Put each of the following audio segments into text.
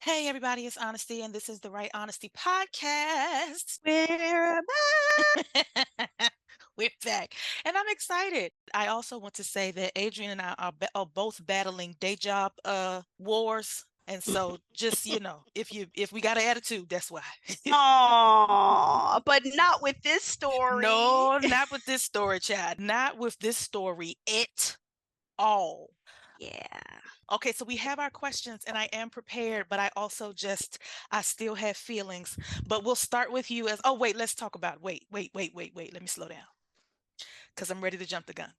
Hey, everybody, it's Honesty, and this is the Right Honesty Podcast. We're We're back, and I'm excited. I also want to say that Adrian and I are both battling day job wars. And so just, if we got an attitude, that's why. Aw, but not with this story. No, not with this story, Chad. Not with this story at all. Yeah. Okay, so we have our questions and I am prepared, but I still have feelings. But we'll start with you as, oh, wait, let's talk about, wait. Let me slow down because I'm ready to jump the gun.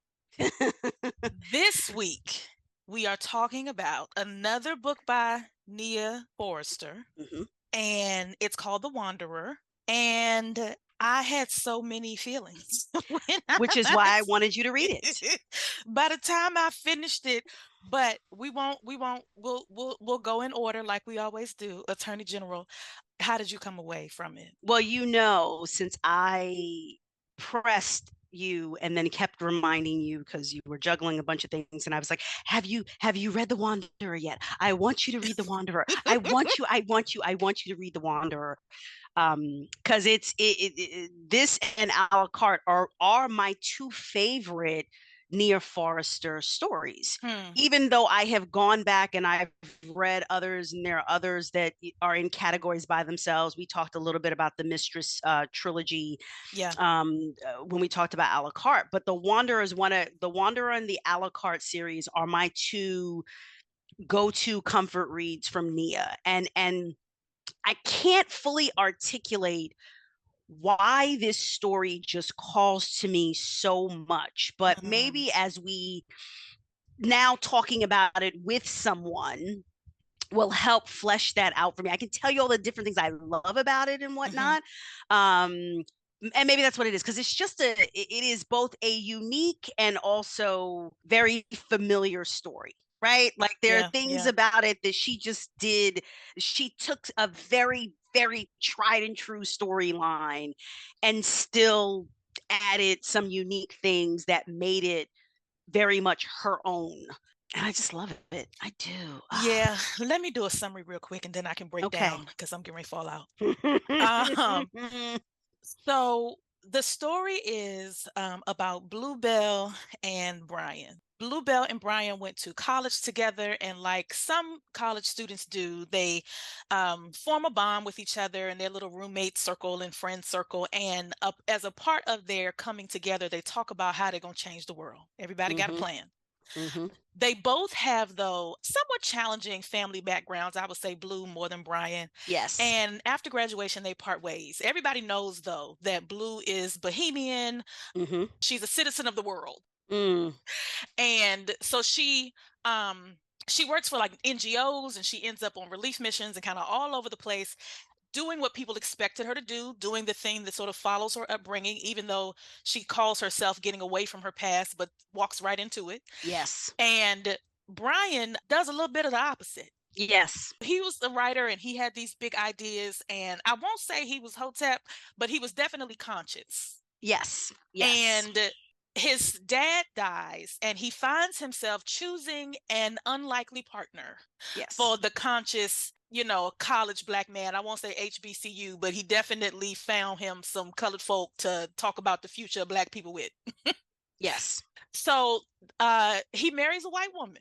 This week, we are talking about another book by Nia Forrester, Mhm. and it's called The Wanderer. And I had so many feelings when Which is why I wanted you to read it. by the time I finished it, but we'll go in order like we always do. Attorney General, how did you come away from it? Well, since I pressed you and then kept reminding you because you were juggling a bunch of things, and I was like, have you read The Wanderer yet? I want you to read The Wanderer. I want you to read The Wanderer. Because this and a la carte are my two favorite Nia Forrester stories. Hmm. Even though I have gone back and I've read others, and there are others that are in categories by themselves. We talked a little bit about the Mistress trilogy Yeah. when we talked about a la carte, but The Wanderer is the Wanderer and the a la carte series are my two go-to comfort reads from Nia, and I can't fully articulate why this story just calls to me so much. But Hmm. maybe as we now talking about it with someone will help flesh that out for me. I can tell you all the different things I love about it and Hmm. whatnot. Um, and maybe that's what it is, because it is both a unique and also very familiar story, right? Like there are Yeah. things Yeah. about it that she just did. She took a very, very tried and true storyline and still added some unique things that made it very much her own. And I just love it. I do. Yeah. Let me do a summary real quick and then I can break down Okay. because I'm getting ready to fall out. Um, So the story is about Bluebell and Brian. Bluebell and Brian went to college together, and like some college students do, they form a bond with each other and their little roommate circle and friend circle. And as a part of their coming together, they talk about how they're going to change the world. Everybody got a hmm plan. hmm They both have, though, somewhat challenging family backgrounds. I would say Blue more than Brian. Yes. And after graduation, they part ways. Everybody knows, though, that Blue is bohemian. hmm She's a citizen of the world. Mm. And so she works for like NGOs and she ends up on relief missions and kind of all over the place, doing what people expected her to do, doing the thing that sort of follows her upbringing, even though she calls herself getting away from her past, but walks right into it. Yes. And Brian does a little bit of the opposite. Yes. He was the writer and he had these big ideas. And I won't say he was Hotep, but he was definitely conscious. Yes. Yes. And his dad dies and he finds himself choosing an unlikely partner Yes. for the conscious, college black man. I won't say HBCU, but he definitely found him some colored folk to talk about the future of black people with. Yes. So he marries a white woman.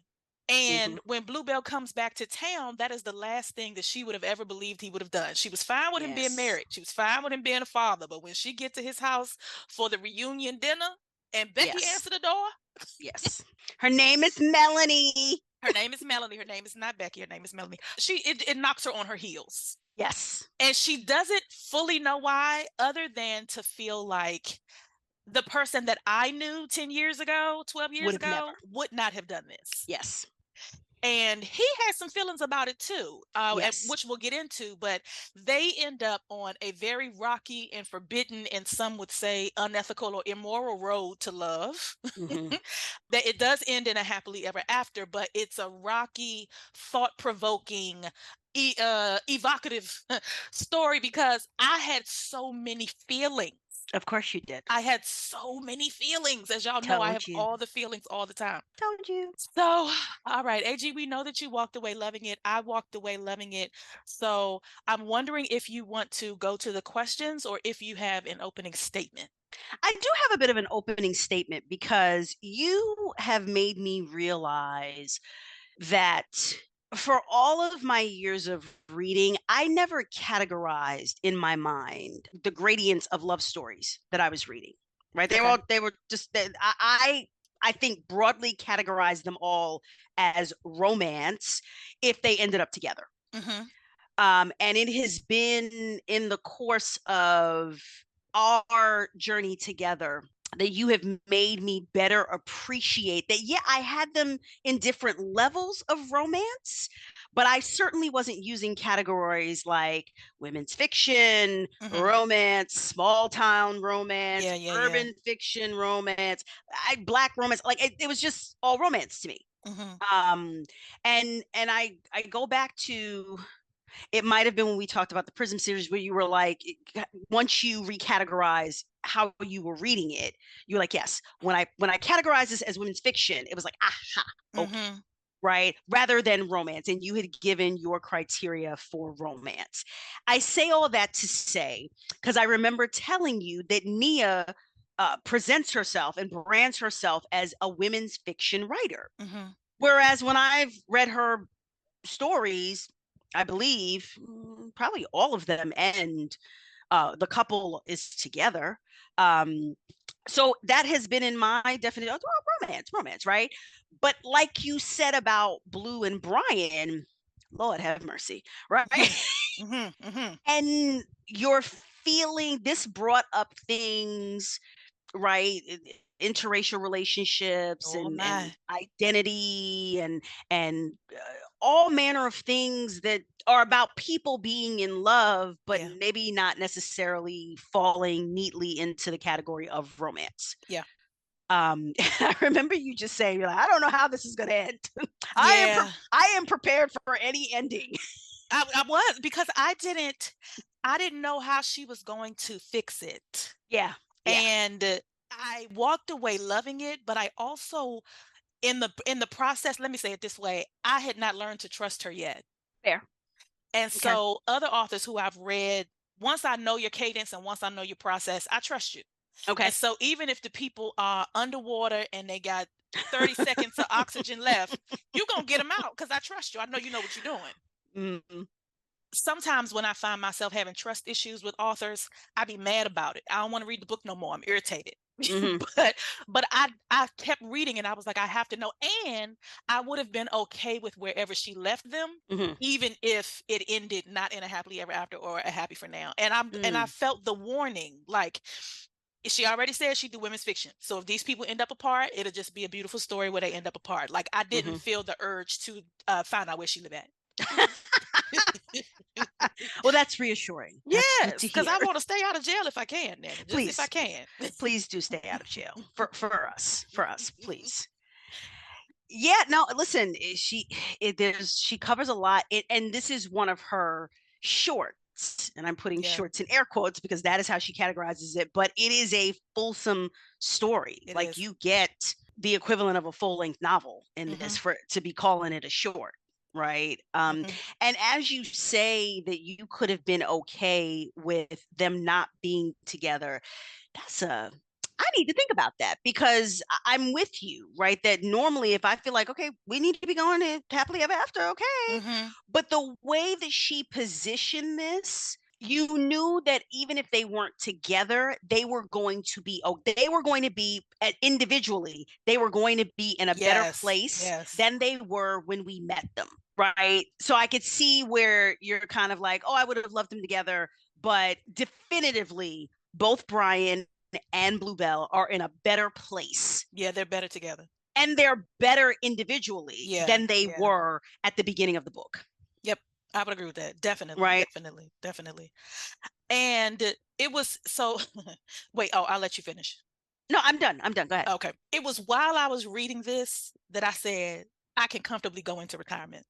hmm And when Bluebell comes back to town, that is the last thing that she would have ever believed he would have done. She was fine with him being Yes. married. She was fine with him being a father. But when she gets to his house for the reunion dinner and Becky Yes. answered the door, Yes. Her name is Melanie. her name is Melanie. Her name is not Becky. Her name is Melanie. It knocks her on her heels. Yes. And she doesn't fully know why, other than to feel like the person that I knew 10 years ago, 12 Would years have never. ago, would not have done this. Yes. And he has some feelings about it too, Yes. which we'll get into, but they end up on a very rocky and forbidden, and some would say unethical or immoral road to love. hmm That it does end in a happily ever after, but it's a rocky, thought-provoking, evocative story because I had so many feelings Of course you did. I had so many feelings. As y'all know, I have Told you. all the feelings all the time. Told you. So, all right, AG, we know that you walked away loving it. I walked away loving it. So, I'm wondering if you want to go to the questions or if you have an opening statement. I do have a bit of an opening statement because you have made me realize that for all of my years of reading, I never categorized in my mind the gradients of love stories that I was reading. Right? Okay. They were just I think broadly categorized them all as romance if they ended up together. Mm-hmm. And it has been in the course of our journey together that you have made me better appreciate that. Yeah, I had them in different levels of romance, but I certainly wasn't using categories like women's fiction, Mm-hmm. romance, small town romance, Yeah, yeah, yeah. urban fiction romance, black romance. Like it was just all romance to me. Mm-hmm. Um, and I go back to, it might have been when we talked about the Prism series where you were like, once you recategorize how you were reading it, you're like, yes, when I categorize this as women's fiction, it was like, aha, okay, Mm-hmm. right, rather than romance. And you had given your criteria for romance. I say all that to say, because I remember telling you that Nia presents herself and brands herself as a women's fiction writer. Mm-hmm. Whereas when I've read her stories, I believe probably all of them end. The couple is together. Um, so that has been in my definition. Oh, romance, right? But like you said about Blue and Brian, Lord have mercy, right? Mm-hmm. Mm-hmm. Mm-hmm. And your feeling, this brought up things, right, interracial relationships Oh and my. identity and all manner of things that are about people being in love but Yeah. maybe not necessarily falling neatly into the category of romance. Yeah. I remember you just saying, like, I don't know how this is going to end. Yeah. I am prepared for any ending. I was because I didn't know how she was going to fix it. Yeah, yeah, And I walked away loving it, but I also in the process, let me say it this way, I had not learned to trust her yet. fair. And Okay. so other authors who I've read, once I know your cadence and once I know your process, I trust you. Okay. And so even if the people are underwater and they got 30 seconds of oxygen left, you're going to get them out because I trust you. I know you know what you're doing. Mm-hmm. Sometimes when I find myself having trust issues with authors, I be mad about it. I don't want to read the book no more. I'm irritated. Mm-hmm. but I kept reading and I was like, I have to know. And I would have been okay with wherever she left them, Mm-hmm. even if it ended not in a happily ever after or a happy for now. And I Mm. felt the warning, like she already said she'd do women's fiction. So if these people end up apart, it'll just be a beautiful story where they end up apart. Like I didn't Mm-hmm. feel the urge to find out where she lived at. Well, that's reassuring. That's good Yes, to because I hear. want to stay out of jail if I can, then just if I Please, can. please do stay out of jail for us, please. Yeah, no, listen, she covers a lot, and this is one of her shorts, and I'm putting Yeah, shorts in air quotes because that is how she categorizes it. But it is a fulsome story. it Like is. you get the equivalent of a full length novel in this Mhm, for to be calling it a short. Right. mhm. And as you say that you could have been okay with them not being together, that's a I need to think about that because I'm with you, right? That normally if I feel like, okay, we need to be going to happily ever after, okay. Mhm. But the way that she positioned this, you knew that even if they weren't together, they were going to be, oh, they were going to be individually, they were going to be in a better Yes, place yes. than they were when we met them, right? So I could see where you're kind of like, oh, I would have loved them together, but definitively both Brian and Bluebell are in a better place. Yeah, they're better together. And they're better individually Yeah, than they yeah. were at the beginning of the book, Yep, I would agree with that. Definitely, right? definitely, definitely. And it was so wait, oh, I'll let you finish. No, I'm done. I'm done. Go ahead. Okay. It was while I was reading this that I said, I can comfortably go into retirement.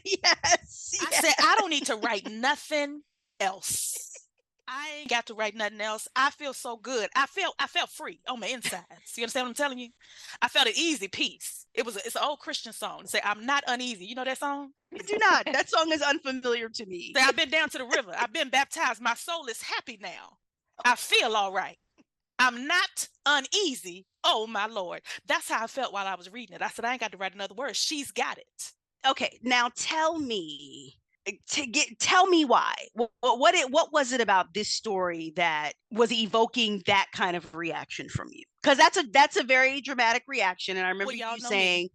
Yes. I Yeah. said, I don't need to write nothing else. I ain't got to write nothing else. I feel so good. I felt free on my insides. You understand what I'm telling you? I felt an easy peace. It's an old Christian song to say I'm not uneasy. You know that song? I do not. That song is unfamiliar to Say me. I've been down to the river. I've been baptized. My soul is happy now. I feel all right. I'm not uneasy. Oh my Lord. That's how I felt while I was reading it. I said I ain't got to write another word. She's got it. Okay, now tell me why. What was it about this story that was evoking that kind of reaction from you? Because that's a very dramatic reaction, and I Well, remember y'all you know me. saying,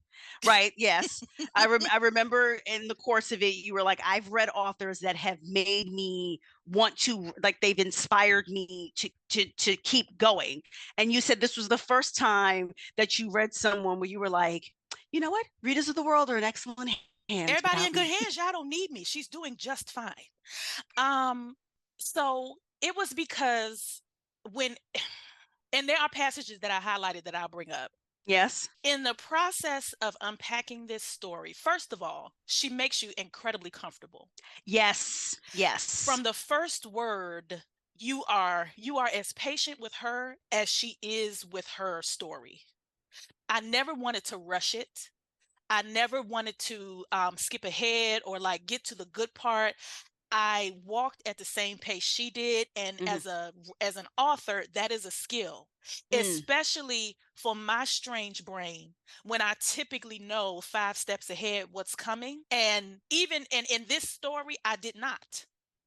right? Yes, I remember in the course of it, you were like, I've read authors that have made me want to, like, they've inspired me to keep going, and you said this was the first time that you read someone where you were like, you know what, readers of the world are in excellent hands Everybody in without good me. hands. Y'all don't need me. She's doing just fine. Um, so it was because when, and there are passages that I highlighted that I'll bring up. Yes. In the process of unpacking this story, first of all, she makes you incredibly comfortable. Yes. From Yes. the first word, you are as patient with her as she is with her story. I never wanted to rush it. I never wanted to skip ahead or like get to the good part. I walked at the same pace she did, and Mm-hmm. as an author, that is a skill, Mm. especially for my strange brain when I typically know 5 steps ahead what's coming. And even in this story, I did not.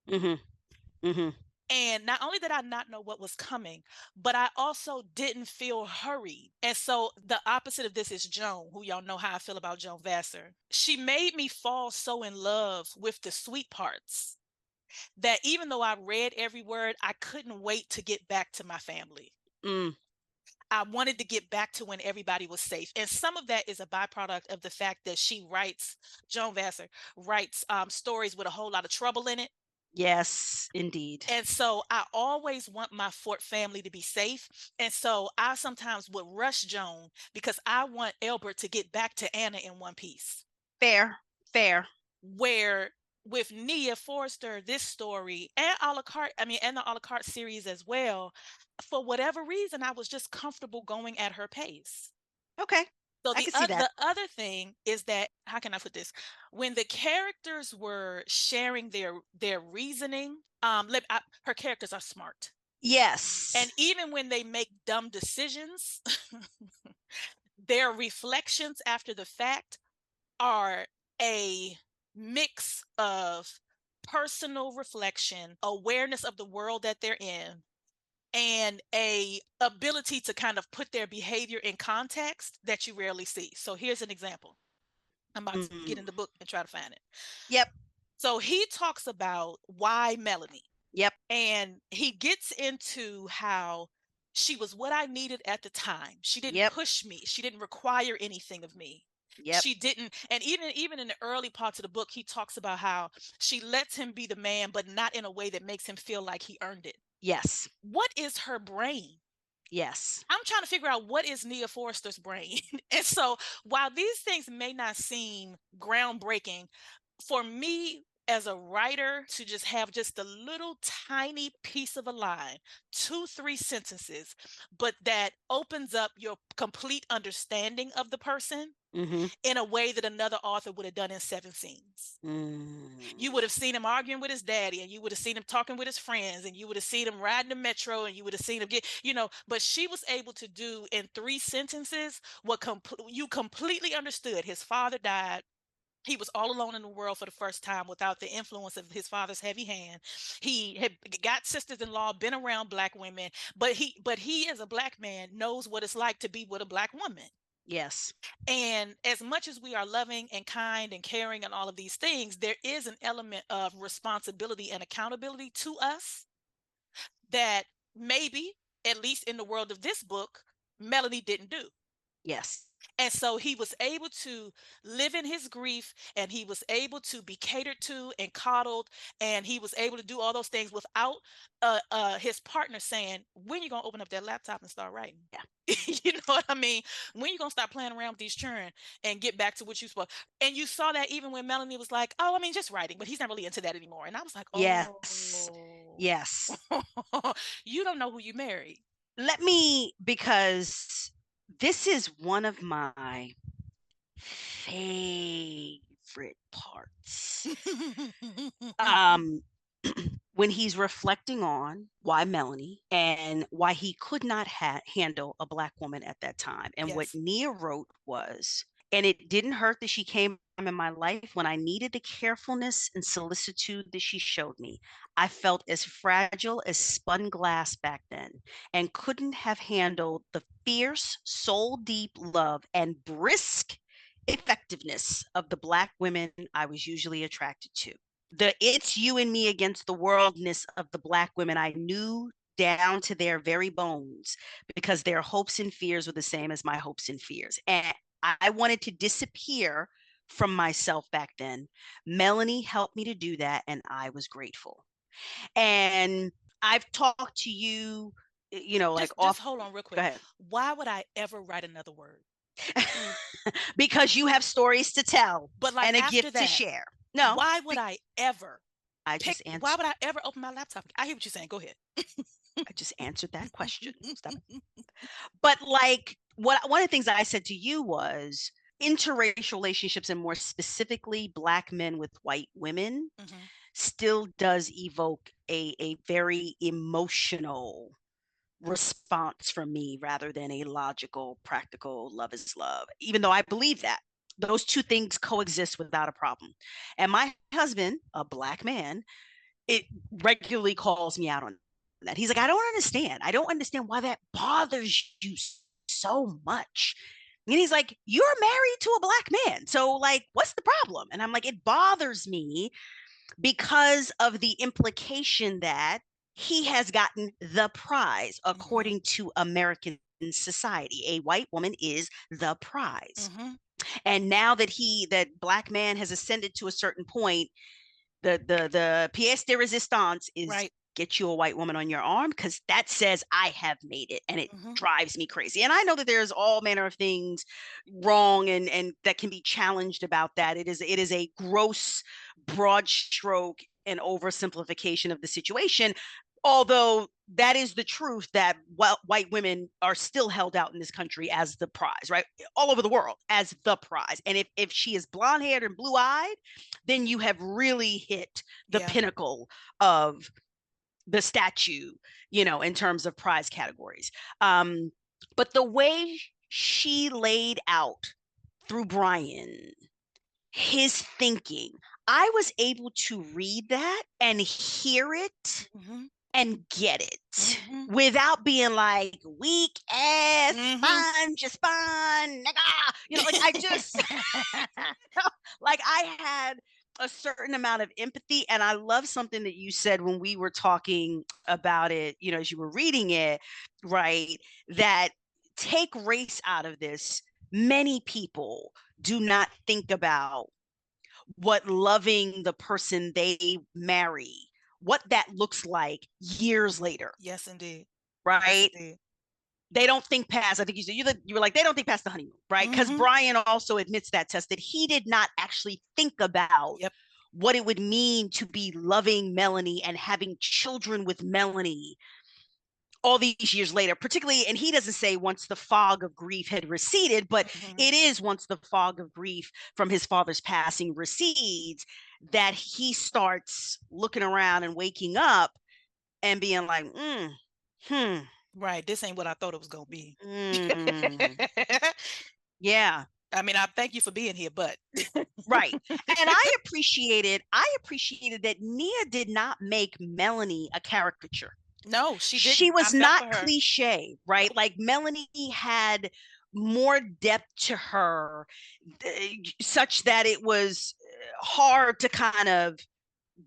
Mm-hmm. Mm-hmm. And not only did I not know what was coming, but I also didn't feel hurried. And so the opposite of this is Joan, who y'all know how I feel about Joan Vassar. She made me fall so in love with the sweet parts that even though I read every word, I couldn't wait to get back to my family. Mm. I wanted to get back to when everybody was safe. And some of that is a byproduct of the fact that Joan Vassar writes stories with a whole lot of trouble in it. Yes, indeed. And so I always want my Fort family to be safe. And so I sometimes would rush Joan because I want Elbert to get back to Anna in one piece. Fair. Fair. Where with Nia Forrester, this story and a la carte, I mean, and the a la carte series as well, for whatever reason, I was just comfortable going at her pace. Okay. So I can see that. the other thing is that, how can I put this? When the characters were sharing their reasoning, her characters are smart, Yes. and even when they make dumb decisions, their reflections after the fact are a mix of personal reflection, awareness of the world that they're in, and a ability to kind of put their behavior in context that you rarely see. So here's an example. I'm about to get Mm. in the book and try to find it. Yep. So he talks about why Melanie, Yep. and he gets into how she was what I needed at the time. She didn't Yep. push me. She didn't require anything of me. Yep. She didn't, and even in the early parts of the book, he talks about how she lets him be the man, but not in a way that makes him feel like he earned it. Yes. What is her brain? Yes. I'm trying to figure out what is Nia Forrester's brain. And so while these things may not seem groundbreaking, for me as a writer to just have just a little tiny piece of a line, 2, 3 sentences, but that opens up your complete understanding of the person Mm-hmm. in a way that another author would have done in 7 scenes. You would Mm. have seen him arguing with his daddy, and you would have seen him talking with his friends, and you would have seen him riding the metro, and you would have seen him but she was able to do in 3 sentences what you completely understood. His father died. He was all alone in the world for the first time without the influence of his father's heavy hand. He had got sisters-in-law, been around black women, but he as a black man knows what it's like to be with a black woman. Yes. And as much as we are loving and kind and caring and all of these things, there is an element of responsibility and accountability to us that maybe, at least in the world of this book, Melanie didn't do. Yes. And so he was able to live in his grief, and he was able to be catered to and coddled, and he was able to do all those things without his partner saying, when you going to open up that laptop and start writing? Yeah. You know what I mean? When you going to stop playing around with these children and get back to what you supposed? And you saw that even when Melanie was like, oh, I mean, just writing, but he's not really into that anymore. And I was like, Yes. oh. Yes. You don't know who you married. Because this is one of my favorite parts. Um, when he's reflecting on why Melanie and why he could not handle a Black woman at that time. And what Yes. Nia wrote was, and it didn't hurt that she came in my life when I needed the carefulness and solicitude that she showed me. I felt as fragile as spun glass back then and couldn't have handled the fierce, soul deep love and brisk effectiveness of the Black women I was usually attracted to. The it's you and me against the worldness of the Black women I knew down to their very bones because their hopes and fears were the same as my hopes and fears. And I wanted to disappear from myself back then. Melanie helped me to do that, and I was grateful. And I've talked to you, like Just off. hold on real Go quick. ahead. Why would I ever write another word? Because you have stories to tell But like and a after gift to that, share. No, why would I ever I pick? just Why answered. would I ever open my laptop? I hear what you're saying. Go ahead. I just answered that question. Stop it. But like what one of the things that I said to you was interracial relationships, and more specifically Black men with white women, Mm-hmm. still does evoke a very emotional response from me rather than a logical, practical love is love, even though I believe that those two things coexist without a problem. And my husband, a Black man, it regularly calls me out on that. He's like, I don't understand. I don't understand why that bothers you so much. And he's like, you're married to a Black man. So, like, what's the problem? And I'm like, it bothers me because of the implication that he has gotten the prize Mm-hmm. according to American society. A white woman is the prize. Mm-hmm. And now that Black man has ascended to a certain point, the pièce de résistance is Right. get you a white woman on your arm, because that says I have made it, and it Mm-hmm. drives me crazy. And I know that there's all manner of things wrong and that can be challenged about that. It is a gross, broad stroke and oversimplification of the situation, although that is the truth, that white women are still held out in this country as the prize, right? All over the world as the prize. And if she is blonde haired and blue eyed, then you have really hit the Yeah. pinnacle of the statue, in terms of prize categories. But the way she laid out through Brian his thinking, I was able to read that and hear it Mm-hmm. and get it Mm-hmm. without being like weak ass Mm-hmm. sponge, spawn, nigga. Like I just like I had a certain amount of empathy. And I love something that you said when we were talking about it, as you were reading it, right? That take race out of this. Many people do not think about what loving the person they marry, what that looks like years later, Yes, indeed. Yes, right? indeed. They don't think past. I think you were like, they don't think past the honeymoon, right? Because Mm-hmm. Brian also admits that test that he did not actually think about Yep. what it would mean to be loving Melanie and having children with Melanie all these years later, particularly, and he doesn't say once the fog of grief had receded, but Mm-hmm. it is once the fog of grief from his father's passing recedes that he starts looking around and waking up and being like, hmm, Right. This ain't what I thought it was gonna be. mm, yeah, I mean, I thank you for being here, but right. And I appreciated that Nia did not make Melanie a caricature. no, she She didn't. I was felt not for her. cliche, right? Nope. Like Melanie had more depth to her, such that it was hard to kind of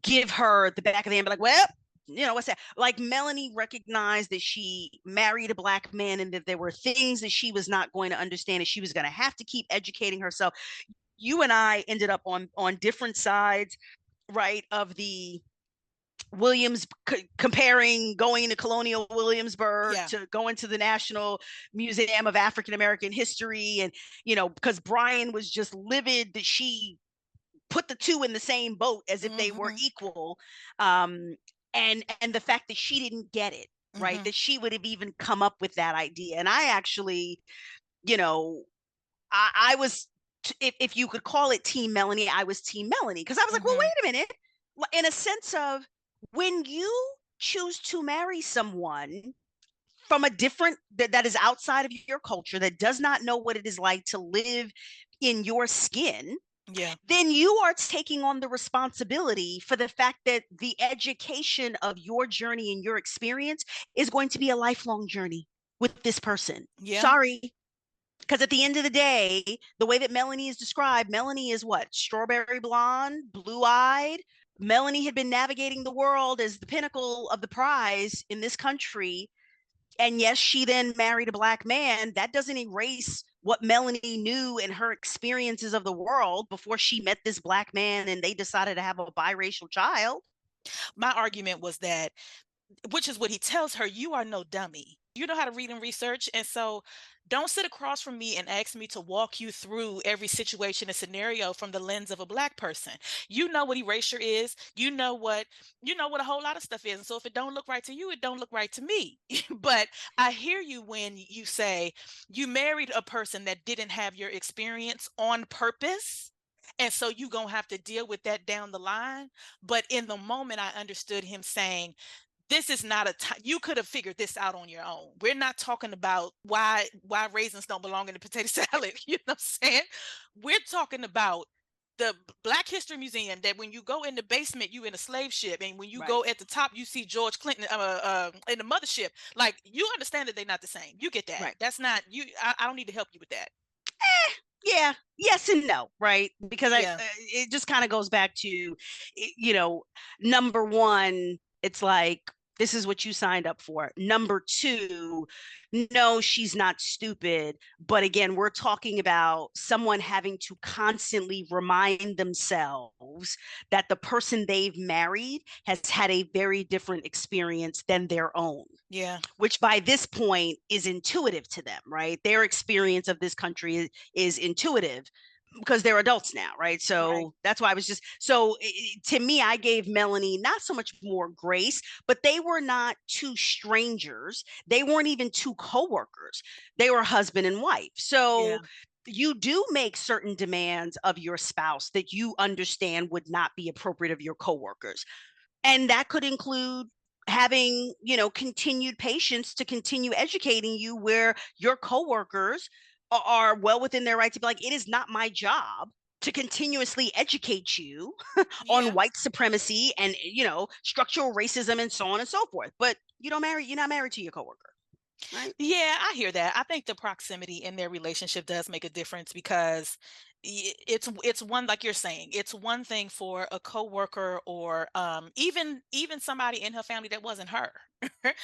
give her the back of the hand, be like, well, what's that? Like Melanie recognized that she married a Black man and that there were things that she was not going to understand and she was going to have to keep educating herself. You and I ended up on different sides, right, of the Williams, comparing going to Colonial Williamsburg Yeah. to going to the National Museum of African American History. And, because Brian was just livid that she put the two in the same boat as if they were Mm-hmm. equal. Um, and the fact that she didn't get it, right? Mm-hmm. That she would have even come up with that idea. And I actually, you know, I was, if you could call it Team Melanie, I was Team Melanie, because I was like, well, Mm-hmm. wait a minute. In a sense of, when you choose to marry someone from a different, that is outside of your culture, that does not know what it is like to live in your skin, Yeah. then you are taking on the responsibility for the fact that the education of your journey and your experience is going to be a lifelong journey with this person. Yeah. Sorry. Because at the end of the day, the way that Melanie is described, Melanie is what? Strawberry blonde, blue eyed. Melanie had been navigating the world as the pinnacle of the prize in this country. And yes, she then married a Black man. That doesn't erase what Melanie knew and her experiences of the world before she met this Black man and they decided to have a biracial child. My argument was that, which is what he tells her, you are no dummy. You know how to read and research. And so don't sit across from me and ask me to walk you through every situation and scenario from the lens of a Black person. You know what erasure is. You know what a whole lot of stuff is. And so if it don't look right to you, it don't look right to me. But I hear you when you say you married a person that didn't have your experience on purpose. And so you gonna have to deal with that down the line. But in the moment, I understood him saying, this is not a time you could have figured this out on your own. We're not talking about why raisins don't belong in the potato salad. You know what I'm saying? We're talking about the Black History Museum, that when you go in the basement, you in a slave ship, and when you Right, go at the top, you see George Clinton in the mothership. Like, you understand that they're not the same. You get that. right. That's not you. I don't need to help you with that. Yeah, yes and no, right? Because Yeah. it just kind of goes back to, you know, number one, it's like, this is what you signed up for. Number two, no, she's not stupid. But again, we're talking about someone having to constantly remind themselves that the person they've married has had a very different experience than their own, Yeah. which by this point is intuitive to them, right? Their experience of this country is intuitive because they're adults now, right? Right. So that's why I was just, so to me, I gave Melanie not so much more grace, but they were not two strangers. They weren't even two coworkers. They were husband and wife. Yeah. So you do make certain demands of your spouse that you understand would not be appropriate of your coworkers, and that could include having, continued patience to continue educating you, where your coworkers are well within their right to be like, it is not my job to continuously educate you on Yeah. white supremacy and, structural racism and so on and so forth. But you're not married to your coworker, right? Yeah, I hear that. I think the proximity in their relationship does make a difference, because it's one, like you're saying, it's one thing for a coworker, or even somebody in her family that wasn't her to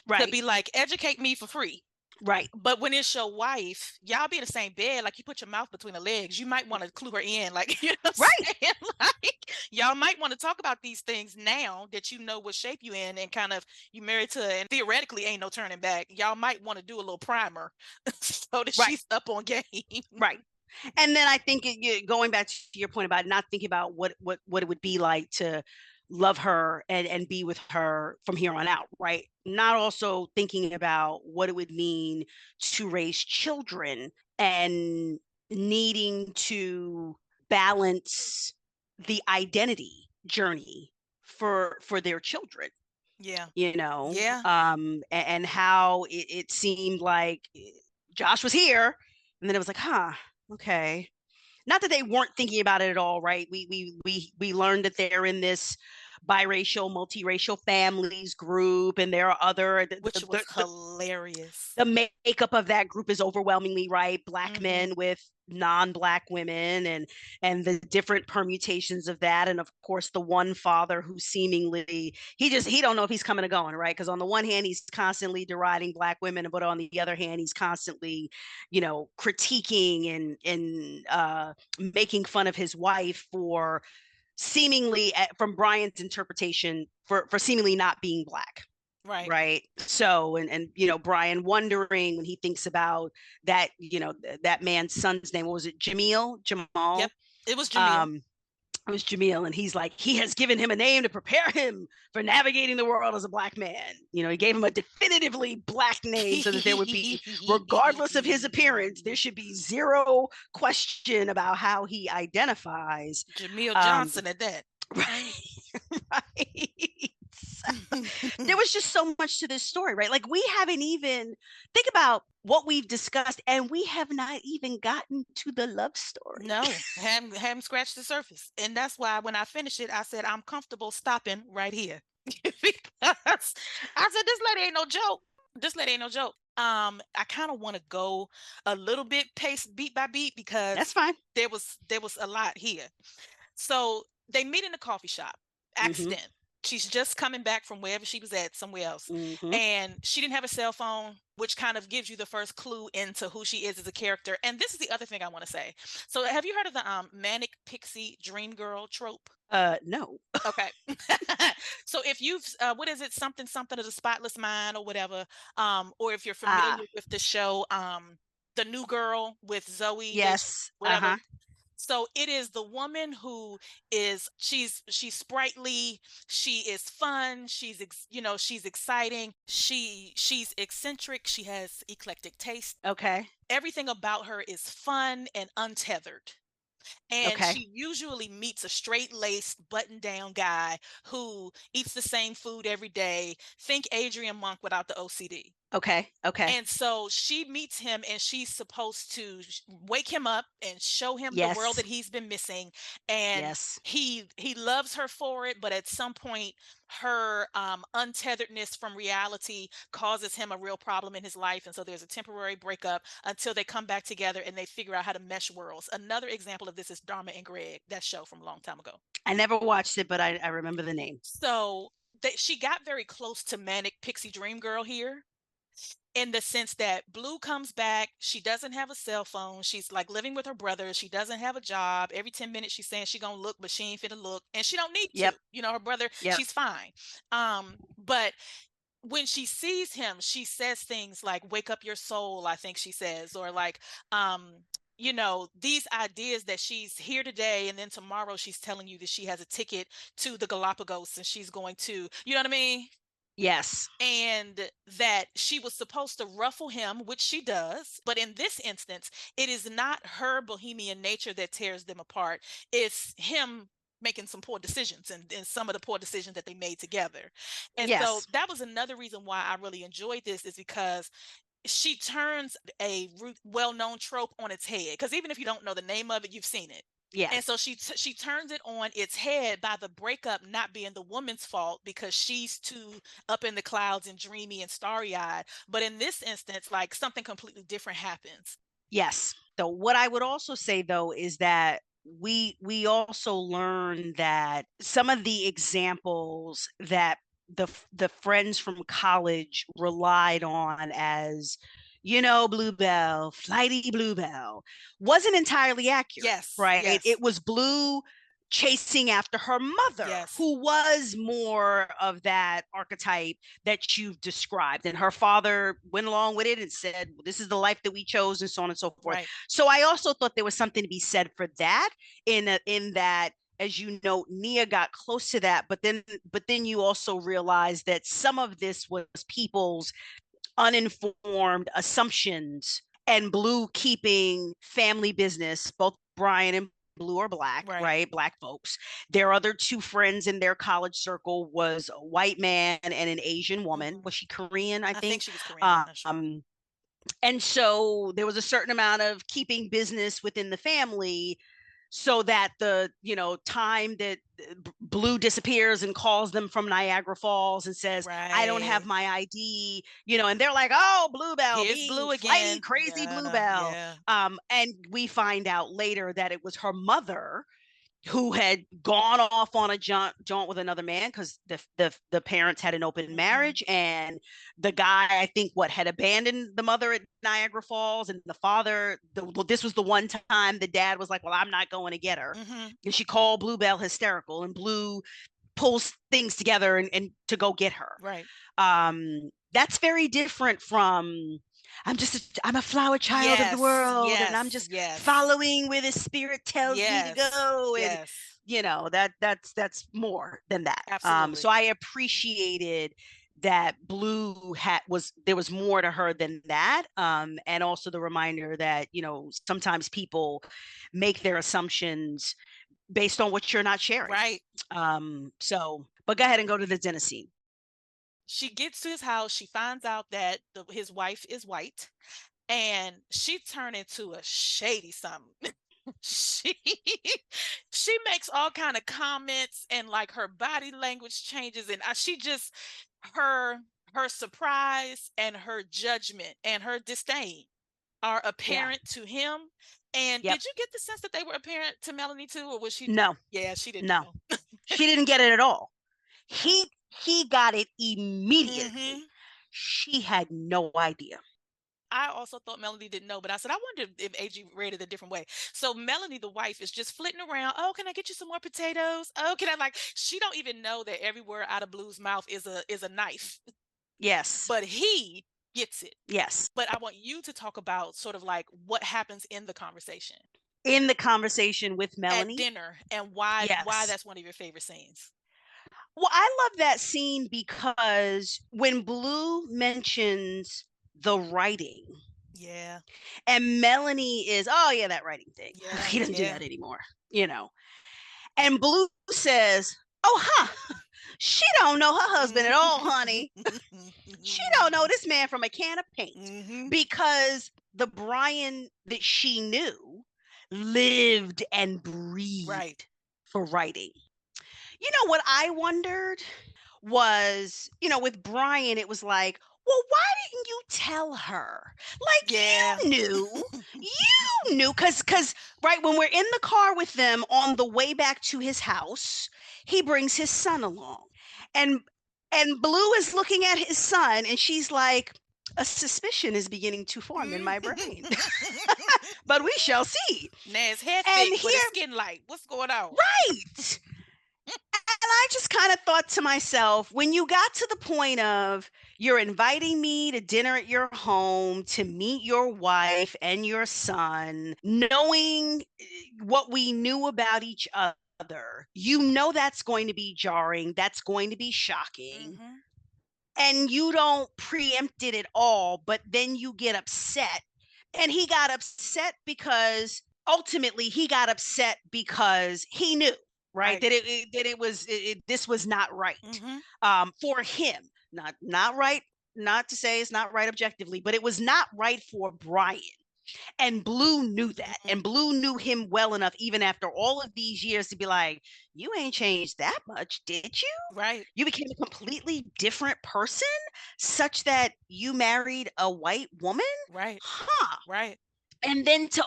Right, be like, educate me for free. right, But when it's your wife, y'all be in the same bed, like, you put your mouth between the legs, you might want to clue her in, like, you know what right, I'm saying? Like, y'all might want to talk about these things now that you know what shape you in, and kind of, you married to, and theoretically ain't no turning back. Y'all might want to do a little primer so that right, she's up on game. right. And then I think going back to your point about not thinking about what it would be like to love her and be with her from here on out, right? Not also thinking about what it would mean to raise children and needing to balance the identity journey for their children, Yeah. you know, Yeah. and how it seemed like Josh was here, and then it was like, huh, okay. Not that they weren't thinking about it at all, right? We learned that they're in this biracial, multiracial families group, and there are other Which was hilarious. the makeup of that group is overwhelmingly right, Black Hmm. men with non-Black women, and the different permutations of that, and of course the one father who seemingly he don't know if he's coming or going, right? Because on the one hand he's constantly deriding Black women, but on the other hand he's constantly, critiquing and making fun of his wife for seemingly, from Brian's interpretation, for seemingly not being Black. Right. Right. So, and Brian wondering when he thinks about that, that man's son's name, what was it, Yep. Jamal? It was Jamil. Um, It was Jamil, and he's like, he has given him a name to prepare him for navigating the world as a black man. You know, he gave him a definitively black name so that there would be, regardless of his appearance, there should be zero question about how he identifies. Jamil Johnson at that. Right. Right. There was just so much to this story, right? Like, we haven't even, think about what we've discussed, and we have not even gotten to the love story. No, haven't scratched the surface. And that's why when I finished it, I said, I'm comfortable stopping right here. Because I said, this lady ain't no joke. This lady ain't no joke. I kind of want to go a little bit pace beat by beat because That's fine. there was a lot here. So they meet in a coffee shop, accident. She's just coming back from wherever she was at, somewhere else. And she didn't have a cell phone, which kind of gives you the first clue into who she is as a character. And this is the other thing I want to say. So have you heard of the manic pixie dream girl trope? No. Okay. So if you've what is it, something of the spotless mind or whatever, or if you're familiar with the show, The New Girl with Zoe, yes, whatever. So it is the woman who is, she's sprightly, she is fun, she's she's exciting, she's eccentric, she has eclectic taste. Okay. Everything about her is fun and untethered. And Okay. she usually meets a straight-laced, button-down guy who eats the same food every day. Think Adrian Monk without the OCD. Okay. Okay. And so she meets him, and she's supposed to wake him up and show him the world Yes. that he's been missing. And Yes. he loves her for it, but at some point her untetheredness from reality causes him a real problem in his life. And so there's a temporary breakup until they come back together and they figure out how to mesh worlds. Another example of this is Dharma and Greg, that show from a long time ago. I never watched it, but I remember the name. So she got very close to manic pixie dream girl here, in the sense that Blue comes back, she doesn't have a cell phone, she's like living with her brother, she doesn't have a job, every 10 minutes she's saying she gonna look, but she ain't finna look, and she don't need to, her brother, she's fine. But when she sees him, she says things like, wake up your soul, I think she says, or like, these ideas that she's here today and then tomorrow she's telling you that she has a ticket to the Galapagos and she's going to, you know what I mean? Yes. And that she was supposed to ruffle him, which she does. But in this instance, it is not her bohemian nature that tears them apart. It's him making some poor decisions and some of the poor decisions that they made together. And so that was another reason why I really enjoyed this, is because she turns a well-known trope on its head. Because even if you don't know the name of it, you've seen it. Yes. And so she turns it on its head by the breakup not being the woman's fault because she's too up in the clouds and dreamy and starry-eyed. But in this instance, like, something completely different happens. Yes. So what I would also say, though, is that we also learn that some of the examples that the friends from college relied on as, Bluebell, flighty Bluebell, wasn't entirely accurate. Yes. Right. Yes. It was Blue chasing after her mother, who was more of that archetype that you've described. And her father went along with it and said, well, this is the life that we chose, and so on and so forth. Right. So I also thought there was something to be said for that, in that, as you know, Nia got close to that, but then you also realize that some of this was people's uninformed assumptions, and Blue keeping family business. Both Brian and Blue are black, right? Black folks. Their other two friends in their college circle was a white man and an Asian woman. Was she Korean? I think she was Korean. And so there was a certain amount of keeping business within the family, so that the time that Blue disappears and calls them from Niagara Falls and says, I don't have my ID, and they're like, oh, Bluebell, here's Blue again, flighty, crazy Bluebell. And we find out later that it was her mother who had gone off on a jaunt with another man, because the parents had an open marriage, and the guy, I think, had abandoned the mother at Niagara Falls, and the father, this was the one time the dad was like, well, I'm not going to get her. And she called Bluebell hysterical, and Blue pulls things together and to go get her. Right. That's very different from, I'm a flower child of the world, and I'm just following where the spirit tells me to go. And that's more than that. So Absolutely. I appreciated that Blue hat was there was more to her than that. And also the reminder that, sometimes people make their assumptions based on what you're not sharing. Right. But go ahead and go to the dinner scene. She gets to his house. She finds out that his wife is white, and she turned into a shady something. she she makes all kind of comments, and like her body language changes, and she just her her surprise and her judgment and her disdain are Yeah. apparent to him. And Yep. did you get the sense that they were apparent to Melanie too, or was she? No. Yeah, she didn't No. know. She didn't get it at all. He got it Hmm. immediately. She had no idea. I also thought Melanie didn't know, but I said, I wonder if AG read it a different way. So Melanie, the wife, is just flitting around. Oh, can I get you some more potatoes? Oh, can I like? She don't even know that every word out of Blue's mouth is a knife, Yes. but he gets it. Yes. But I want you to talk about sort of like what happens in the conversation In the conversation with at Melanie. dinner and why Yes. that's one of your favorite scenes. Well, I love that scene because when Blue mentions the writing, Yeah, and Melanie is, oh yeah, that writing thing. yeah, He doesn't do yeah. that anymore, you know. And Blue says, "Oh, huh. She don't know her husband at all, honey. She don't know this man from a can of paint Hmm. because the Brian that she knew lived and Right. breathed for writing." What I wondered was, with Brian, it was like, well, why didn't you tell her? Like, Yeah. you knew, because right when we're in the car with them on the way back to his house, he brings his son along, and Blue is looking at his son, and she's like, a suspicion is beginning to form in my brain, but we shall see. Now his head And thick, but his here, skin light. What's going on? right. And I just kind of thought to myself, when you got to the point of you're inviting me to dinner at your home to meet your wife and your son, knowing what we knew about each other, that's going to be jarring, that's going to be shocking. Hmm. And you don't preempt it at all, but then you get upset. And he got upset because ultimately he got upset because he knew, right, Right. that this was not right, Hmm. for him, not right, not to say it's not right objectively, but it was not right for Brian. And Blue knew that. Hmm. And Blue knew him well enough, even after all of these years, to be like, you ain't changed that much, did you? Right. You became a completely different person such that you married a white woman? Right. Huh. Right. And then to,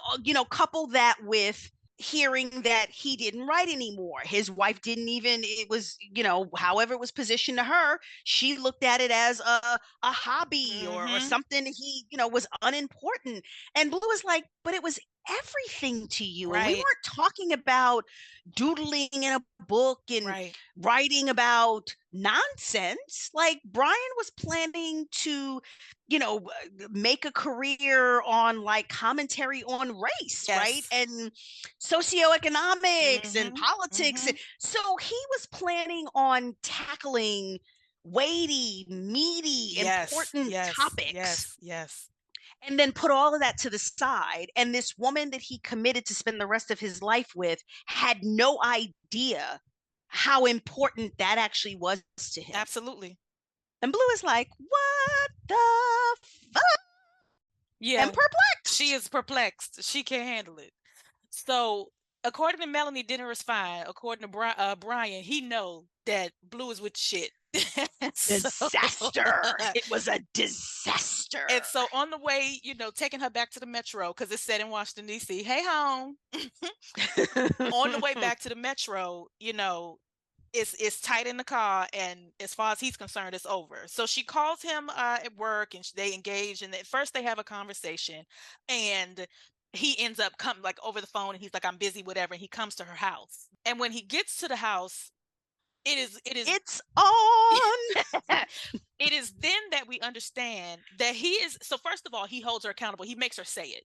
couple that with hearing that he didn't write anymore. His wife didn't even, it was, however it was positioned to her, she looked at it as a hobby, or Hmm. something he, was unimportant. And Blue was like, but it was everything to you. And we Right. weren't talking about doodling in a book and Right. writing about nonsense. Like, Brian was planning to, make a career on like commentary on race, right? Yes. And socioeconomics and Hmm. politics. Hmm. So he was planning on tackling weighty, meaty, Yes. important Yes. topics, Yes. Yes. and then put all of that to the side. And this woman that he committed to spend the rest of his life with had no idea how important that actually was to him. Absolutely. And Blue is like, what the fuck? And Yeah. She perplexed. is perplexed. She can't handle it. So, according to Melanie, dinner is fine. According to Brian, he know that Blue is with shit. so, Disaster. It was a disaster. and so on the way, taking her back to the metro because it's set in Washington D.C. Hey, home. On the way back to the metro, it's tight in the car, and as far as he's concerned, it's over. So she calls him at work, and they engage, and at first they have a conversation, and he ends up coming like over the phone, and he's like, I'm busy, whatever, and he comes to her house. And when he gets to the house, it is It's on. it is then that we understand that he is. So first of all, he holds her accountable. He makes her say it.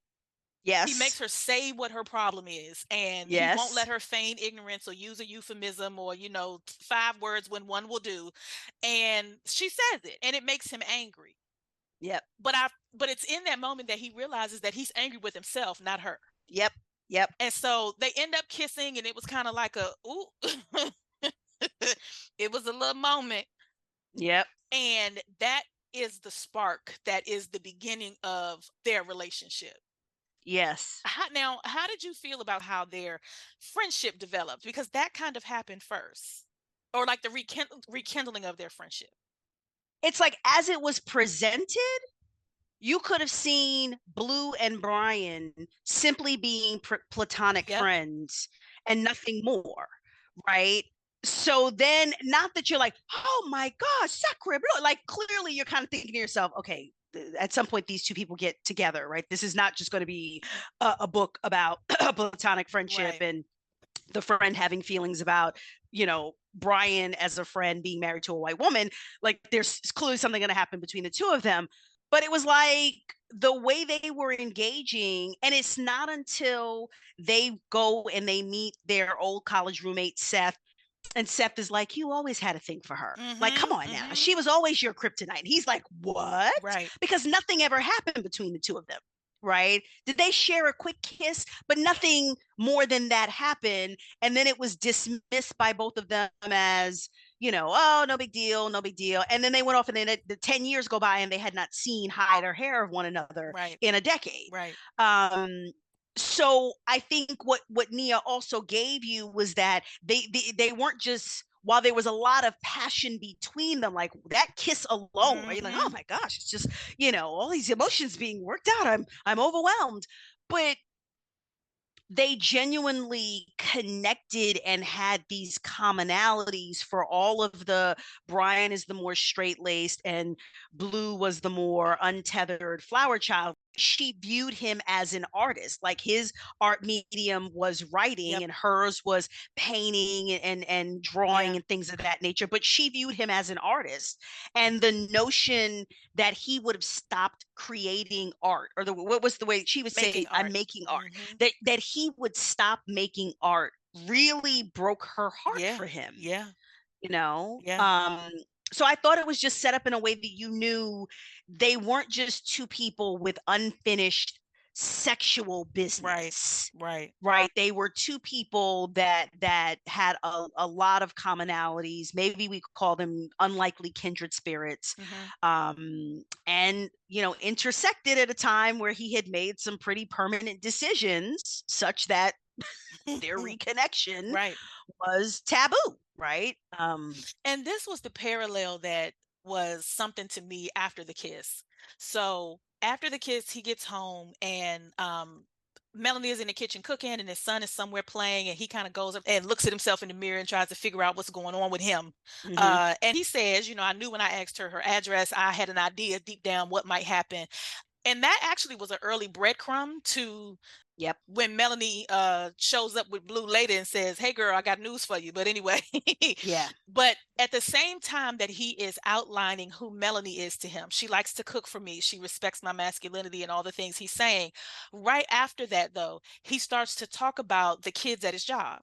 He makes Yes. her say what her problem is, and he won't let Yes. her feign ignorance or use a euphemism or, 5 words when one will do. And she says it, and it makes him angry. Yep. But it's in that moment that he realizes that he's angry with himself, not her. Yep. Yep. And so they end up kissing, and it was kind of like a ooh. It was a little moment, Yep. and that is the spark that is the beginning of their relationship. Yes. How did you feel about how their friendship developed? Because that kind of happened first, or like the rekindling of their friendship. It's like as it was presented, you could have seen Blue and Brian simply being platonic Yep. friends and nothing more, right? So then, not that you're like, oh my gosh, sacre bleu. Like, clearly you're kind of thinking to yourself, okay, at some point these two people get together, right? This is not just going to be a book about a platonic friendship Right. and the friend having feelings about, Brian as a friend being married to a white woman. Like, there's clearly something going to happen between the two of them. But it was like the way they were engaging, and it's not until they go and they meet their old college roommate Seth, and Seth is like, you always had a thing for her. Like, come Mhm. on now. Mhm. She was always your kryptonite. And he's like, what? Right. Because nothing ever happened between the two of them. Right? Did they share a quick kiss? But nothing more than that happened. And then it was dismissed by both of them as, oh, no big deal, no big deal. And then they went off, and then the 10 years go by and they had not seen hide or hair of one another Right. in a decade. Right. Um, so I think what Nia also gave you was that they weren't just, while there was a lot of passion between them, like that kiss alone, right? You're like, oh Mhm. my gosh, it's just, all these emotions being worked out. I'm overwhelmed. But they genuinely connected and had these commonalities for all of the Brian is the more straight-laced and Blue was the more untethered flower child. She viewed him as an artist. Like, his art medium was writing Yep. and hers was painting and drawing Yeah. and things of that nature, but she viewed him as an artist. And the notion that he would have stopped creating art, or what was the way she would Making say, I'm art. making art, Mhm. that he would stop making art really broke her heart Yeah. for him, Yeah. you know Yeah. um so I thought it was just set up in a way that you knew they weren't just two people with unfinished sexual Right. business, Right. right? They were two people that had a lot of commonalities. Maybe we could call them unlikely kindred spirits. Mhm. And intersected at a time where he had made some pretty permanent decisions such that their reconnection Right. was taboo, right? And this was the parallel that was something to me after the kiss. So after the kiss, he gets home, and Melanie is in the kitchen cooking, and his son is somewhere playing, and he kind of goes up and looks at himself in the mirror and tries to figure out what's going on with him. Mm-hmm. And he says, I knew when I asked her address, I had an idea deep down what might happen. And that actually was an early breadcrumb to Yep. when Melanie shows up with Blue later and says, "Hey girl, I got news for you." But anyway, Yeah. but at the same time that he is outlining who Melanie is to him, she likes to cook for me. She respects my masculinity and all the things he's saying. Right after that, though, he starts to talk about the kids at his job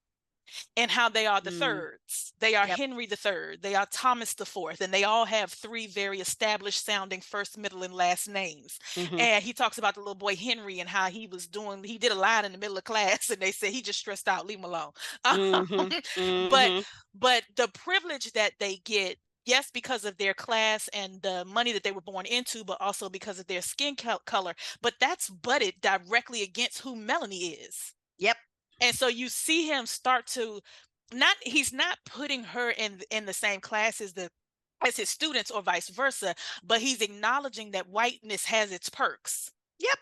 and how they are the Mm. thirds. They are Yep. Henry the third. They are Thomas the fourth, and they all have three very established sounding first, middle, and last names. Mm-hmm. And he talks about the little boy Henry and how he did a line in the middle of class, and they said he just stressed out, leave him alone. Mm-hmm. but Mm-hmm. but the privilege that they get, yes, because of their class and the money that they were born into, but also because of their skin color. But that's butted directly against who Melanie is. Yep. And so you see him start to not he's not putting her in the same class as his students or vice versa, but he's acknowledging that whiteness has its perks. Yep.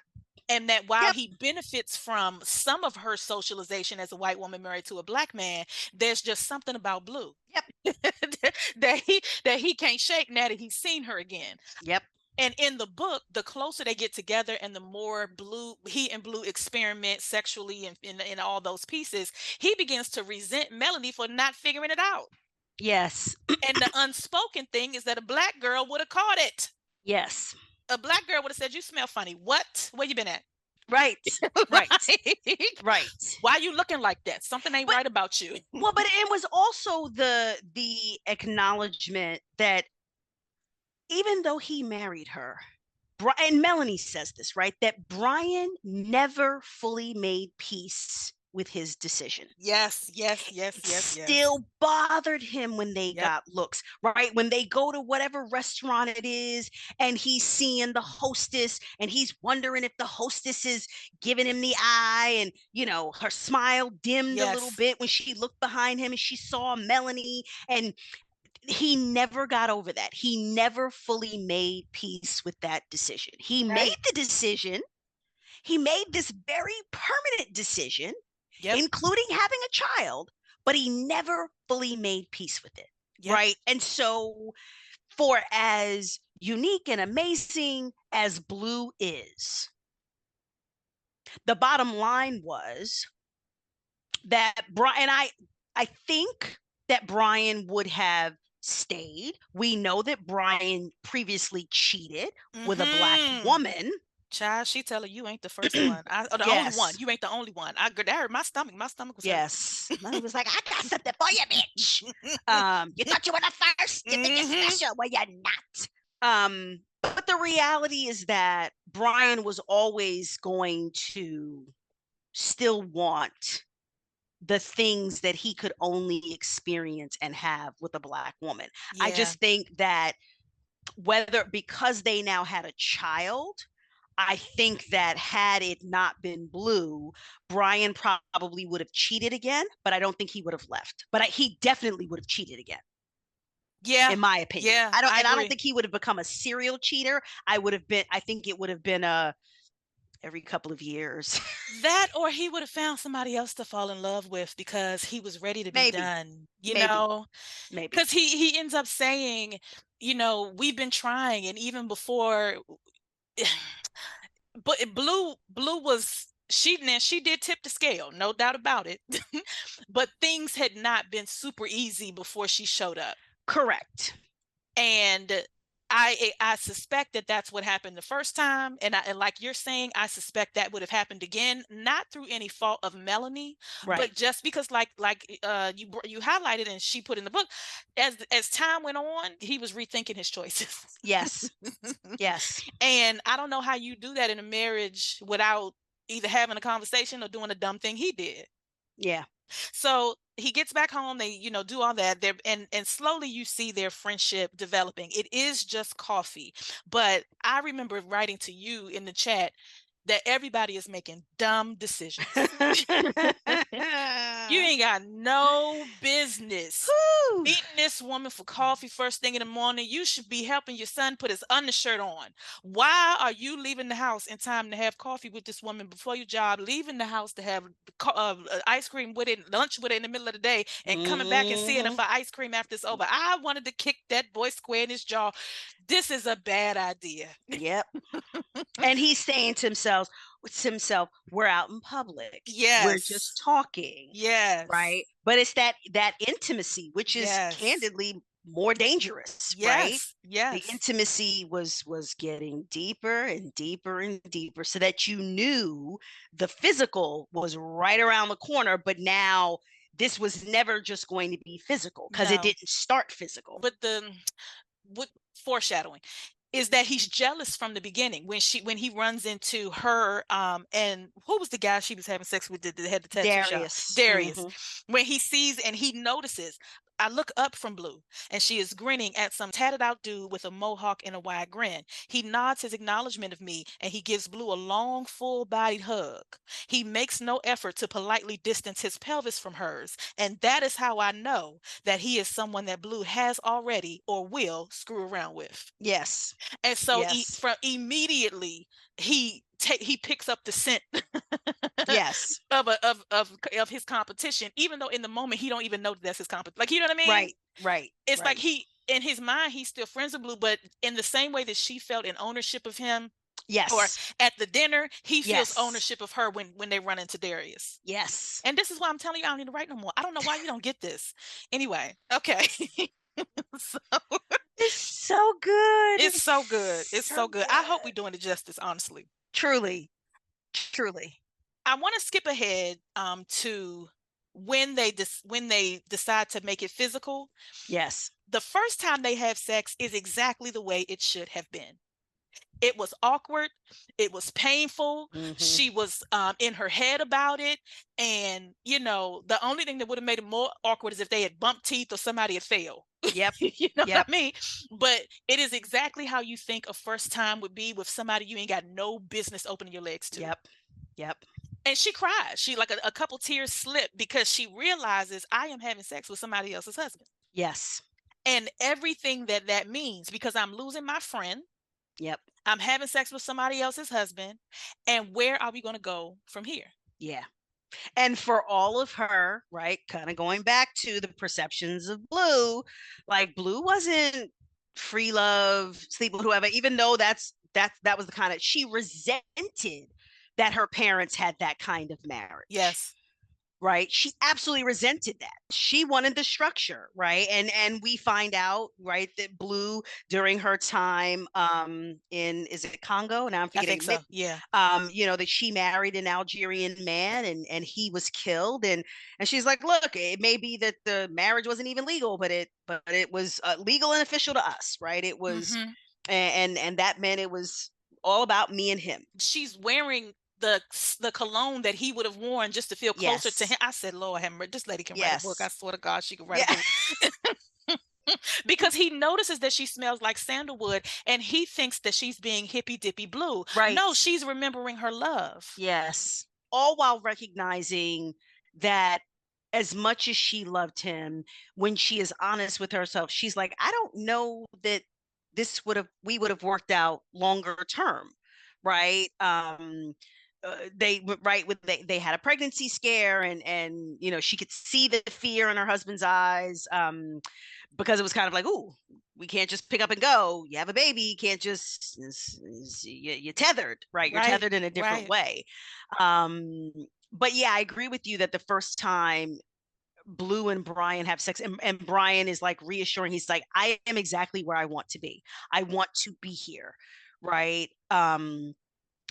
And that while Yep. he benefits from some of her socialization as a white woman married to a black man, there's just something about Blue Yep. that he can't shake now that he's seen her again. Yep. And in the book, the closer they get together and the more he and Blue experiment sexually and in all those pieces, he begins to resent Melanie for not figuring it out. Yes. And the unspoken thing is that a black girl would have caught it. Yes. A black girl would have said, "You smell funny. What? Where you been at?" Right. Right. Like, Right. why are you looking like that? Something ain't But right about you. well, but it was also the acknowledgement that even though he married her, and Melanie says this, right? That Brian never fully made peace with his decision. Yes, yes, yes, It yes, yes. still bothered him when they Yep. got looks, right? When they go to whatever restaurant it is and he's seeing the hostess and he's wondering if the hostess is giving him the eye, and, her smile dimmed a little Yes. bit when she looked behind him and she saw Melanie. And he never got over that. He never fully made peace with that decision. He Right. made the decision. He made this very permanent decision, Yep. including having a child, but he never fully made peace with it. Yep. Right. And so, for as unique and amazing as Blue is, the bottom line was that Brian, I think that Brian would have stayed. We know that Brian previously cheated with a Black woman. Child, she tell her you ain't the first one. Or the only one. Yes. You ain't the only one. That hurt my stomach. My stomach was hurt. Yes. He was like, I got something for you, bitch. You thought you were the first? You think you're special? Well, you're not. But the reality is that Brian was always going to still want the things that he could only experience and have with a Black woman. I Yeah. just think that because they now had a child, I think that had it not been Blue, Brian probably would have cheated again, but I don't think he would have left. But he definitely would have cheated again. Yeah. In my opinion. Yeah. I don't think he would have become a serial cheater. I think it would have been every couple of years. That, or he would have found somebody else to fall in love with because he was ready to be done, Maybe. Because he ends up saying, we've been trying, and even before, but Blue was, she did tip the scale, no doubt about it. But things had not been super easy before she showed up. Correct. And I suspect that that's what happened the first time, and like you're saying, I suspect that would have happened again, not through any fault of Melanie, right, but just because, like you highlighted and she put in the book, as time went on, he was rethinking his choices. Yes. Yes. And I don't know how you do that in a marriage without either having a conversation or doing a dumb thing he did. Yeah. So he gets back home, they, do all that there, and slowly you see their friendship developing. It is just coffee. But I remember writing to you in the chat that everybody is making dumb decisions. You ain't got no business meeting this woman for coffee first thing in the morning. You should be helping your son put his undershirt on. Why are you leaving the house in time to have coffee with this woman before your job, leaving the house to have ice cream with it, lunch with it in the middle of the day, and coming back and seeing her for ice cream after it's over? I wanted to kick that boy square in his jaw. This is a bad idea. Yep. And he's saying to himself, we're out in public. Yes. We're just talking. Yes. Right. But it's that intimacy, which is candidly more dangerous. Yes. Right. Yes. The intimacy was getting deeper and deeper and deeper, so that you knew the physical was right around the corner, but now this was never just going to be physical, because it didn't start physical. But what foreshadowing is that he's jealous from the beginning when he runs into her, and who was the guy she was having sex with that had the tattoo Darius. shop? Darius. When he sees and he notices, I look up from Blue, and she is grinning at some tatted out dude with a mohawk and a wide grin. He nods his acknowledgement of me, and he gives Blue a long, full-bodied hug. He makes no effort to politely distance his pelvis from hers, and that is how I know that he is someone that Blue has already or will screw around with. Yes. And so immediately he picks up the scent yes of his competition, even though in the moment he don't even know that's his competition. Like, you know what I mean? Right. It's like he, in his mind, he's still friends with Blue, but in the same way that she felt in ownership of him, or at the dinner, he feels ownership of her when they run into Darius. Yes. And this is why I'm telling you I don't need to write no more. I don't know why you don't get this. Anyway, okay. So it's so good. It's so good. It's so good. I hope we're doing it justice, honestly. Truly. Truly. I want to skip ahead to when they decide to make it physical. Yes. The first time they have sex is exactly the way it should have been. It was awkward. It was painful. Hmm. She was in her head about it. And, the only thing that would have made it more awkward is if they had bumped teeth or somebody had failed. Yep. You know what Yep. I mean? But it is exactly how you think a first time would be with somebody you ain't got no business opening your legs to. Yep. Yep. And she cried. She, like, a couple tears slipped because she realizes I am having sex with somebody else's husband. Yes. And everything that that means, because I'm losing my friend, Yep. I'm having sex with somebody else's husband, and where are we going to go from here? Yeah. And for all of her, right, kind of going back to the perceptions of Blue, like Blue wasn't free love, sleep with whoever, even though that was the kind of, she resented that her parents had that kind of marriage. Yes. Right, she absolutely resented that. She wanted the structure, right? And we find out, right, that Blue, during her time in, is it Congo, now I'm I think forgetting, so. Yeah. that she married an Algerian man, and he was killed, and she's like, look, it may be that the marriage wasn't even legal, but it was legal and official to us, right? It was, Hmm. and that meant it was all about me and him. She's wearing the cologne that he would have worn just to feel closer to him. Yes. I said, Lord, this lady can write a book. I Yes. swear to God, she can write a Yeah. book. Because he notices that she smells like sandalwood and he thinks that she's being hippy dippy Blue. Right. No, she's remembering her love. Yes. All while recognizing that as much as she loved him, when she is honest with herself, she's like, I don't know that we would have worked out longer term. Right. Right, with they had a pregnancy scare, and she could see the fear in her husband's eyes, because it was kind of like, ooh, we can't just pick up and go. You have a baby, you can't just, you're tethered, right? You're Right. tethered in a different Right. way. Um, but yeah, I agree with you that the first time Blue and Brian have sex, and Brian is like reassuring, he's like, I am exactly where I want to be. I want to be here, right?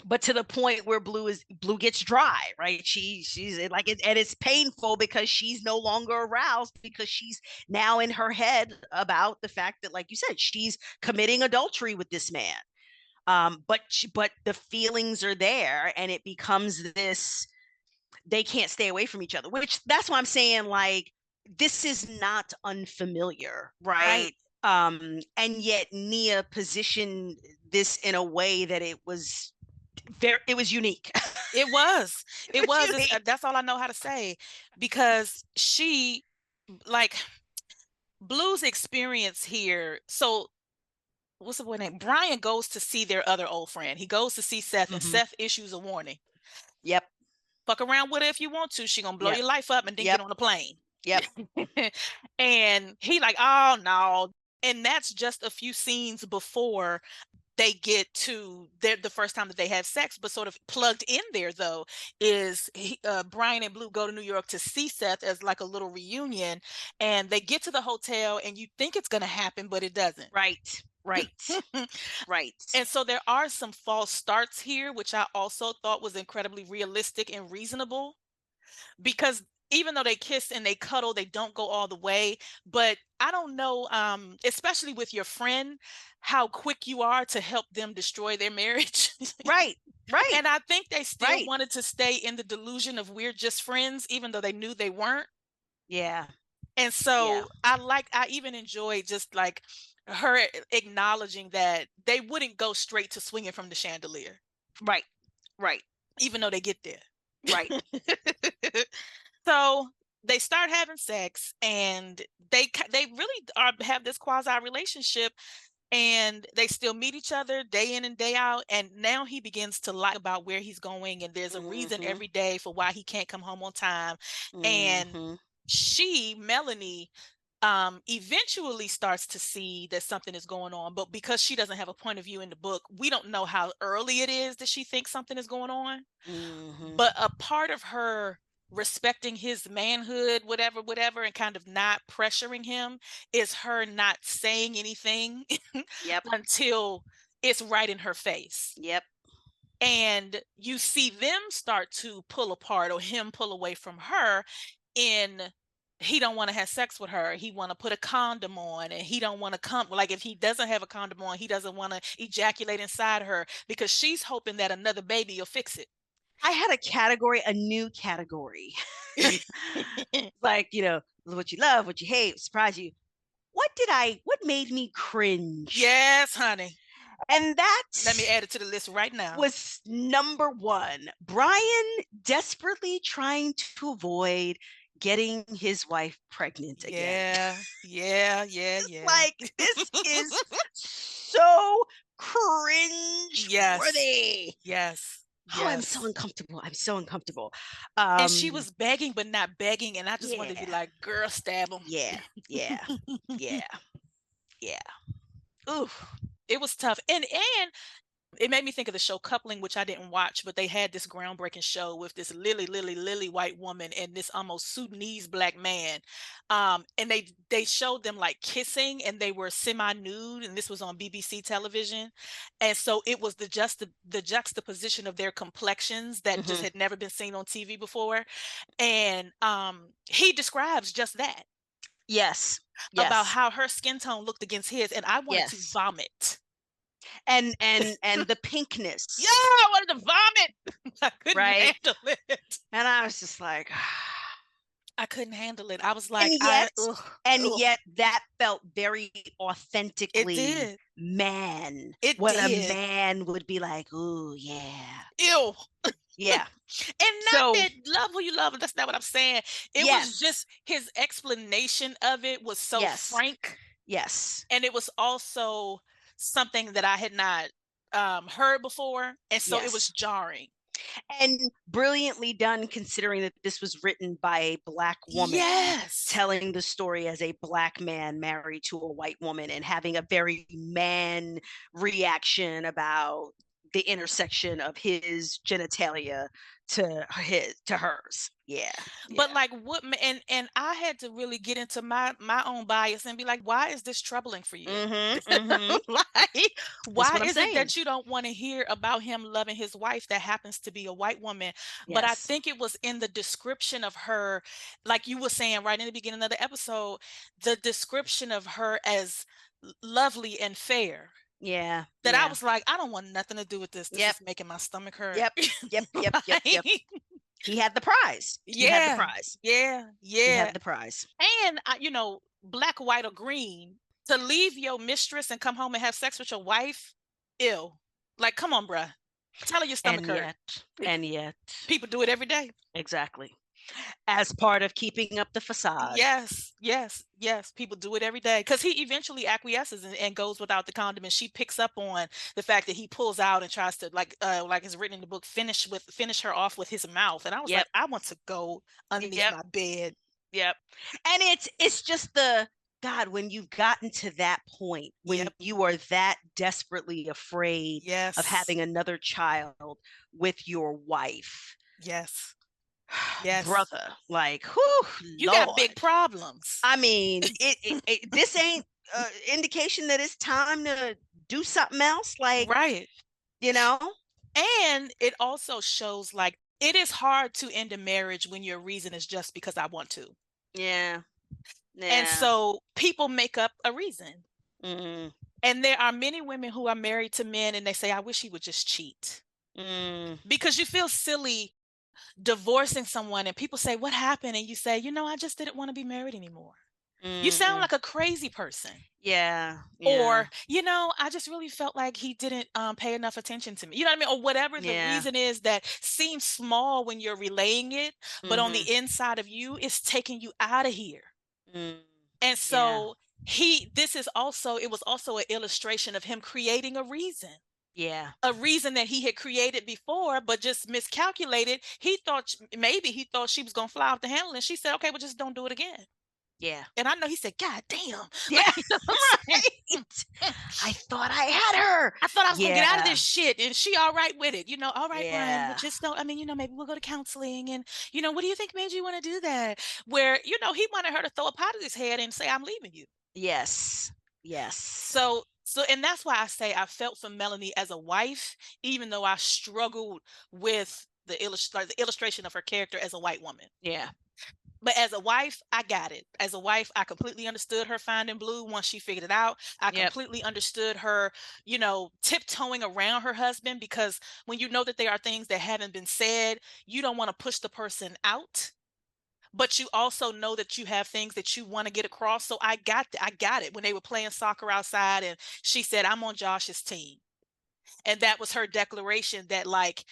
But to the point where Blue gets dry, right? She's like it, and it's painful because she's no longer aroused, because she's now in her head about the fact that, like you said, she's committing adultery with this man. But the feelings are there, and it becomes this, they can't stay away from each other, which, that's why I'm saying, like, this is not unfamiliar, right? Right. And yet Nia positioned this in a way that it was unique. It was. It It was was. unique. That's all I know how to say, because like, Blue's experience here. So, what's the boy name? Brian goes to see their other old friend. He goes to see Seth, and Mm-hmm. Seth issues a warning. Yep. Fuck around with her if you want to. She gonna blow Yep. your life up and then get Yep. on a plane. Yep. And he like, oh no. And that's just a few scenes before they get to the first time that they have sex. But sort of plugged in there, though, is Brian and Blue go to New York to see Seth as like a little reunion, and they get to the hotel and you think it's going to happen, but it doesn't. Right. Right. Right. And so there are some false starts here, which I also thought was incredibly realistic and reasonable, because even though they kiss and they cuddle, they don't go all the way. But I don't know, especially with your friend, how quick you are to help them destroy their marriage. Right. Right. And I think they still Right. wanted to stay in the delusion of we're just friends, even though they knew they weren't. Yeah. And Yeah. so I even enjoyed just like her acknowledging that they wouldn't go straight to swinging from the chandelier, Right. Right. even though they get there. Right. So they start having sex, and they really have this quasi relationship, and they still meet each other day in and day out. And now he begins to lie about where he's going, and there's a reason Mm-hmm. every day for why he can't come home on time. And Mm-hmm. Melanie, eventually starts to see that something is going on, but because she doesn't have a point of view in the book, we don't know how early it is that she thinks something is going on. Mm-hmm. But a part of her respecting his manhood, whatever, whatever, and kind of not pressuring him, is her not saying anything Yep. until it's right in her face. Yep. And you see them start to pull apart, or him pull away from her, in he don't want to have sex with her. He want to put a condom on, and he don't want to come. Like, if he doesn't have a condom on, he doesn't want to ejaculate inside her, because she's hoping that another baby will fix it. I had a new category. Like, what you love, what you hate, surprise you. What made me cringe? Yes, honey. And that, let me add it to the list right now, was number one. Brian desperately trying to avoid getting his wife pregnant again. Yeah. Like, this is so cringe worthy. Yes. Oh, I'm so uncomfortable. And she was begging, but not begging. And I just wanted to be like, girl, stab him. Yeah. Ooh. It was tough. And it made me think of the show Coupling, which I didn't watch, but they had this groundbreaking show with this lily white woman and this almost Sudanese black man. And they showed them like kissing, and they were semi-nude, and this was on BBC television. And so it was the juxtaposition of their complexions that just had never been seen on TV before. And he describes just that. Yes. About how her skin tone looked against his, and I wanted to vomit. And the pinkness. Yeah, I wanted to vomit. I couldn't handle it. And I was just like, I couldn't handle it. I was like, yet that felt very authentically it did. Man. It what did. A man would be like, ooh, yeah. Ew. Yeah. And not that love who you love, and that's not what I'm saying. It was just his explanation of it was so frank. Yes. And it was also something that I had not heard before. And so it was jarring. And brilliantly done, considering that this was written by a Black woman. Yes. Telling the story as a Black man married to a white woman, and having a very man reaction about the intersection of his genitalia to hers. Yeah. But like, what, and I had to really get into my own bias and be like, why is this troubling for you? Like, why is it that you don't want to hear about him loving his wife that happens to be a white woman? But I think it was in the description of her, like you were saying right in the beginning of the episode, the description of her as lovely and fair. Yeah. That I was like, I don't want nothing to do with this. This is making my stomach hurt. Yep. He had the prize. He had the prize. Yeah. He had the prize. And black, white, or green, to leave your mistress and come home and have sex with your wife, ew. Like, come on, bruh. Tell her your stomach hurt. And yet. People do it every day. Exactly. As part of keeping up the facade. Yes. People do it every day. Because he eventually acquiesces and goes without the condom, and she picks up on the fact that he pulls out and tries to, like is written in the book, finish her off with his mouth. And I was like, I want to go underneath my bed. Yep. And it's just God, when you've gotten to that point, when you are that desperately afraid of having another child with your wife. Yes. Brother, like, whew, you got big problems. I mean, this ain't indication that it's time to do something else. Like, right. And it also shows, like, it is hard to end a marriage when your reason is just because I want to. Yeah. And so people make up a reason. And there are many women who are married to men and they say, I wish he would just cheat. Because you feel silly divorcing someone and people say, what happened? And you say, I just didn't want to be married anymore. You sound like a crazy person. Yeah. Or, I just really felt like he didn't pay enough attention to me. You know what I mean? Or whatever the reason is that seems small when you're relaying it, but on the inside of you, it's taking you out of here. And so it was also an illustration of him creating a reason. Yeah. A reason that he had created before, but just miscalculated. He thought she was going to fly off the handle, and she said, okay, well, just don't do it again. Yeah. And I know he said, God damn. Yeah. Right. I thought I had her. I thought I was going to get out of this shit. And she all right with it. All right, Brian, but just don't, maybe we'll go to counseling. And, what do you think made you want to do that? Where, he wanted her to throw a pot at his head and say, I'm leaving you. Yes. So So, and that's why I say I felt for Melanie as a wife, even though I struggled with the illustration of her character as a white woman. Yeah. But as a wife, I got it. As a wife, I completely understood her finding Blue once she figured it out. I Yep. completely understood her, tiptoeing around her husband, because when you know that there are things that haven't been said, you don't want to push the person out, but you also know that you have things that you want to get across. So I got it when they were playing soccer outside and she said, "I'm on Josh's team." And that was her declaration that, like,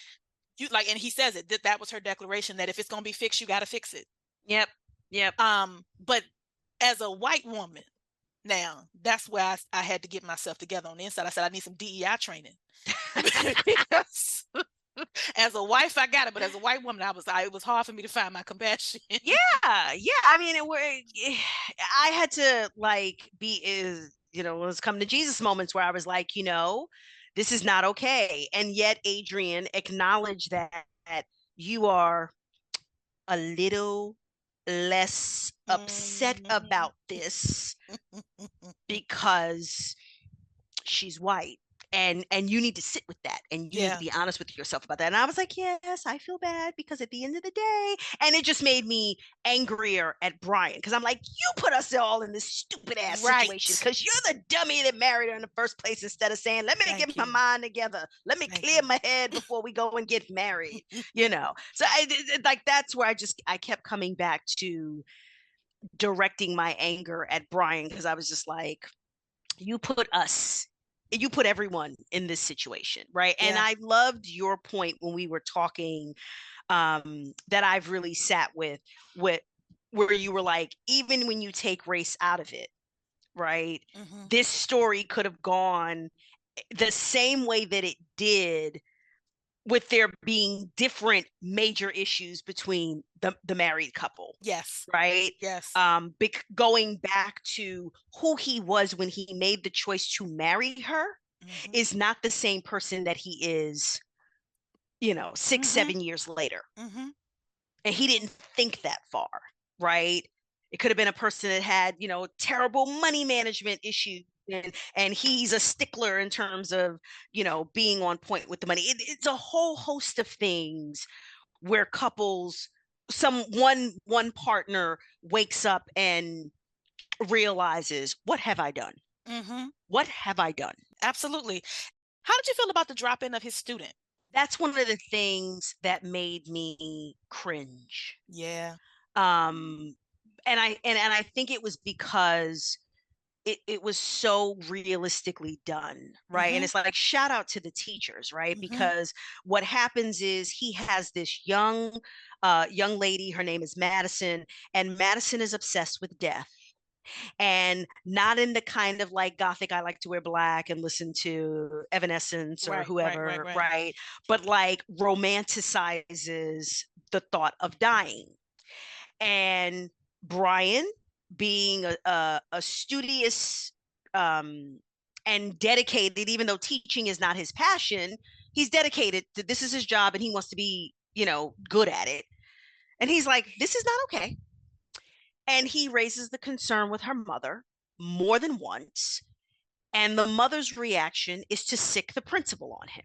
you like, and he says it, that was her declaration, that if it's going to be fixed, you got to fix it. Yep. Yep. But as a white woman, now that's where I had to get myself together on the inside. I said, I need some DEI training. Because as a wife, I got it, but as a white woman, it was hard for me to find my compassion. Yeah. Yeah. I mean, I had to like be is let's come to Jesus moments where I was like, this is not okay. And yet Adrian acknowledged that you are a little less upset Mhm. about this because she's white, and you need to sit with that, and you need to Yeah, be honest with yourself about that. And I was like, yes, I feel bad, because at the end of the day, and it just made me angrier at Brian, because I'm like, you put us all in this stupid ass situation right. because you're the dummy that married her in the first place, instead of saying, let me get Thank my you. mind together, let me Thank clear you. my head before we go and get married. So like that's where I kept coming back to directing my anger at Brian, because I was just like, you put us you put everyone in this situation, right? And Yeah. I loved your point when we were talking, that I've really sat with where you were like, even when you take race out of it, right, Hmm. this story could have gone the same way that it did, with there being different major issues between the married couple, Yes. right? Yes. Going back to who he was when he made the choice to marry her Hmm. is not the same person that he is, six, Hmm. 7 years later. Hmm. And he didn't think that far, right? It could have been a person that had, terrible money management issues. And he's a stickler in terms of, being on point with the money. It's a whole host of things where couples, one partner wakes up and realizes, what have I done? Hmm. What have I done? Absolutely. How did you feel about the drop in of his student? That's one of the things that made me cringe. Yeah. Um, and I think it was because it was so realistically done, right? And Hmm. it's like, shout out to the teachers, right? Hmm. Because what happens is he has this young lady, her name is Madison, and Madison is obsessed with death, and not in the kind of like gothic, I like to wear black and listen to Evanescence or Right. Right. Right. whoever, Right. right? But like romanticizes the thought of dying. And Brian, being a studious, um, and dedicated, even though teaching is not his passion, he's dedicated to, this is his job, and he wants to be, good at it. And he's like, this is not okay. And he raises the concern with her mother more than once. And the mother's reaction is to sick the principal on him,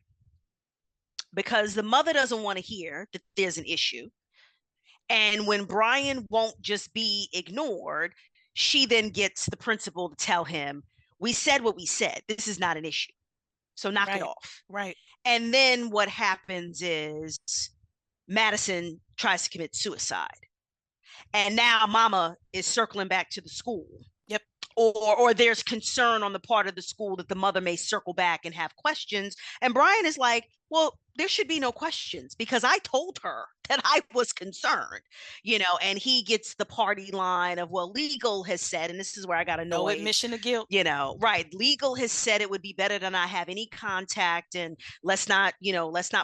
because the mother doesn't want to hear that there's an issue. And when Brian won't just be ignored, she then gets the principal to tell him, we said what we said. This is not an issue. So knock it Right. off. Right. And then what happens is Madison tries to commit suicide. And now mama is circling back to the school, Yep. or there's concern on the part of the school that the mother may circle back and have questions. And Brian is like, well, there should be no questions because I told her that I was concerned, and he gets the party line of, well, legal has said, and this is where I got No annoyed, admission of guilt. right, legal has said it would be better than I have any contact, and let's not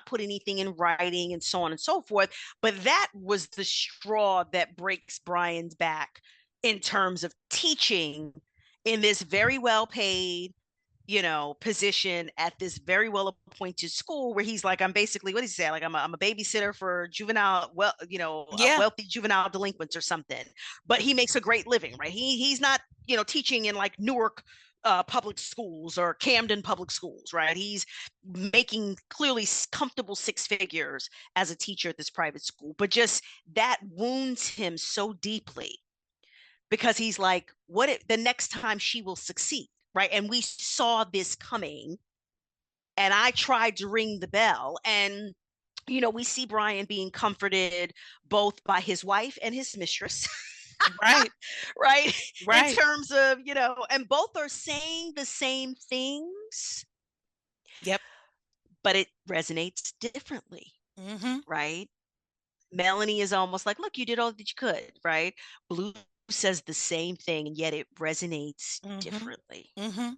put anything in writing, and so on and so forth. But that was the straw that breaks Brian's back in terms of teaching in this very well paid, position at this very well appointed school, where he's like, I'm basically, what does he say? Like, I'm a babysitter for juvenile, well, Yeah. wealthy juvenile delinquents or something. But he makes a great living, right? He's not, teaching in like Newark, public schools or Camden public schools, right? He's making clearly comfortable six figures as a teacher at this private school, but just that wounds him so deeply because he's like, what if the next time she will succeed, right? And we saw this coming, and I tried to ring the bell. And we see Brian being comforted both by his wife and his mistress. Right. Right, in Right. terms of, and both are saying the same things, Yep. but it resonates differently. Mm-hmm. Right. Melanie is almost like, look, you did all that you could. Right. Blue says the same thing, and yet it resonates Mm-hmm. differently. Mm-hmm.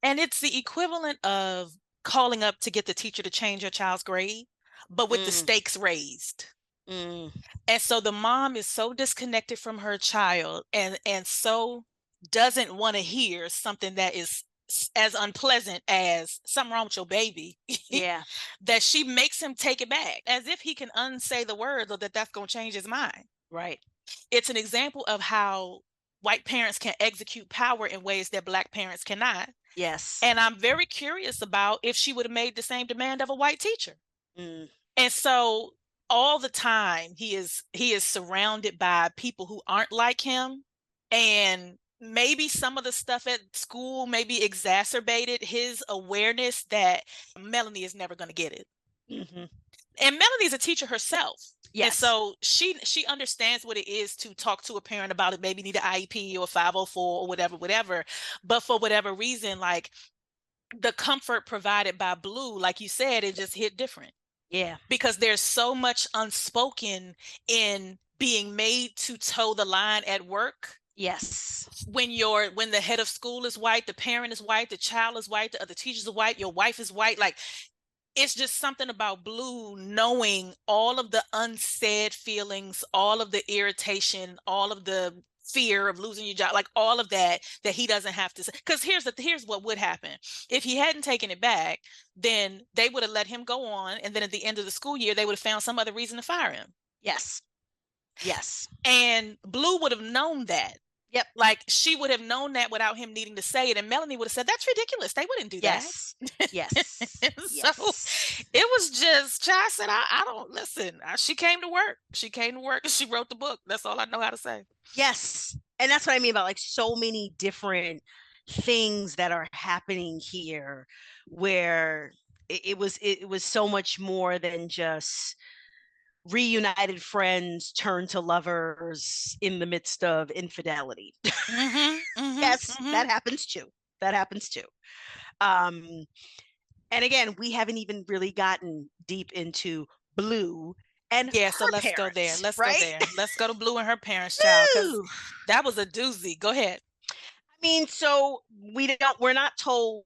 And it's the equivalent of calling up to get the teacher to change your child's grade, but with the Mm, stakes raised. mm, And so the mom is so disconnected from her child and so doesn't want to hear something that is as unpleasant as something wrong with your baby yeah. that she makes him take it back as if he can unsay the words or that that's going to change his mind. Right. It's an example of how white parents can execute power in ways that black parents cannot. Yes. And I'm very curious about if she would have made the same demand of a white teacher. Mm, And so all the time he is surrounded by people who aren't like him, and maybe some of the stuff at school maybe exacerbated his awareness that Melanie is never going to get it. mm-hmm. And Melanie's a teacher herself. And Yes. so she understands what it is to talk to a parent about it, maybe need an IEP or 504 or whatever. But for whatever reason, like the comfort provided by Blue, like you said, it just hit different Yeah. because there's so much unspoken in being made to toe the line at work. Yes. When the head of school is white, the parent is white, the child is white, the other teachers are white, your wife is white, like it's just something about Blue knowing all of the unsaid feelings, all of the irritation, all of the fear of losing your job, like all of that he doesn't have to say. Because here's what would happen. If he hadn't taken it back, then they would have let him go on. And then at the end of the school year, they would have found some other reason to fire him. Yes. Yes. And Blue would have known that. Yep. Like she would have known that without him needing to say it. And Melanie would have said, that's ridiculous. They wouldn't do that. Yes. Yes. So Yes. it was just, Chai said, I don't listen. She came to work. She came to work and she wrote the book. That's all I know how to say. Yes. And that's what I mean about like so many different things that are happening here where it was so much more than just reunited friends turn to lovers in the midst of infidelity. Mm-hmm, mm-hmm, Yes, mm-hmm. that happens too. That happens too. Um, and again, we haven't even really gotten deep into Blue and Yeah, so her let's go there. parents, Let's go right? there. Let's go to Blue and her parents, child, because Woo! that was a doozy. Go ahead. I mean, so we're not told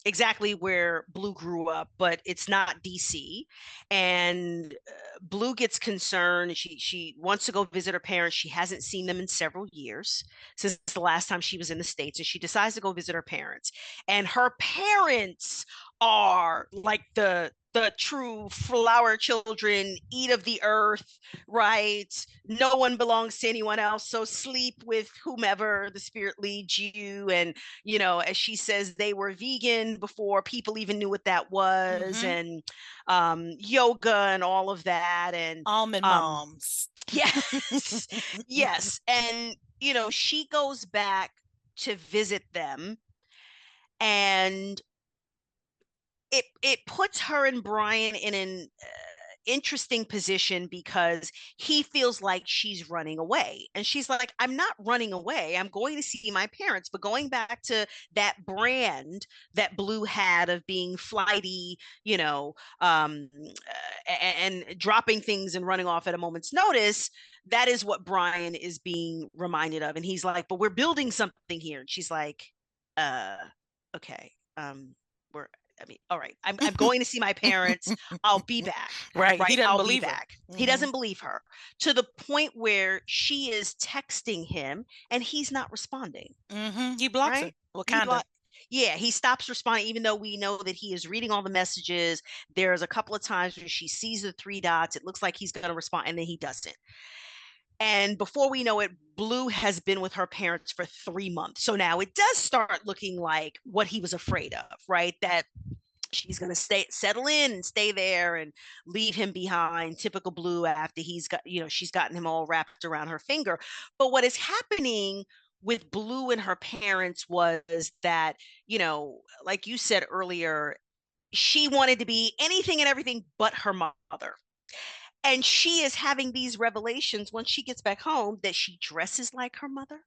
exactly where Blue grew up, but it's not DC. And Blue gets concerned. She wants to go visit her parents. She hasn't seen them in several years since the last time she was in the States, and she decides to go visit her parents. And her parents are like the true flower children, eat of the earth, right? No one belongs to anyone else. So sleep with whomever the spirit leads you. And, as she says, they were vegan before people even knew what that was, Mm-hmm. and yoga and all of that. And Almond um, moms. yes, yes. And, she goes back to visit them, and it puts her and Brian in an interesting position because he feels like she's running away. And she's like, I'm not running away. I'm going to see my parents. But going back to that brand that Blue had of being flighty, and dropping things and running off at a moment's notice, that is what Brian is being reminded of. And he's like, but we're building something here. And she's like, okay. We're I mean, all right, I'm going to see my parents. I'll be back. Right. He Right. doesn't I'll be believe her. back. He Mm-hmm. doesn't believe her to the point where she is texting him and he's not responding. Mm-hmm. He blocks her. Right. Well, He kind of. block. Yeah, he stops responding, even though we know that he is reading all the messages. There's a couple of times where she sees the three dots. It looks like he's going to respond, and then he doesn't. And before we know it, Blue has been with her parents for 3 months. So now it does start looking like what he was afraid of, right? That she's going to settle in and stay there and leave him behind, typical Blue, after he's got, she's gotten him all wrapped around her finger. But what is happening with Blue and her parents was that, like you said earlier, she wanted to be anything and everything but her mother. And she is having these revelations when she gets back home that she dresses like her mother,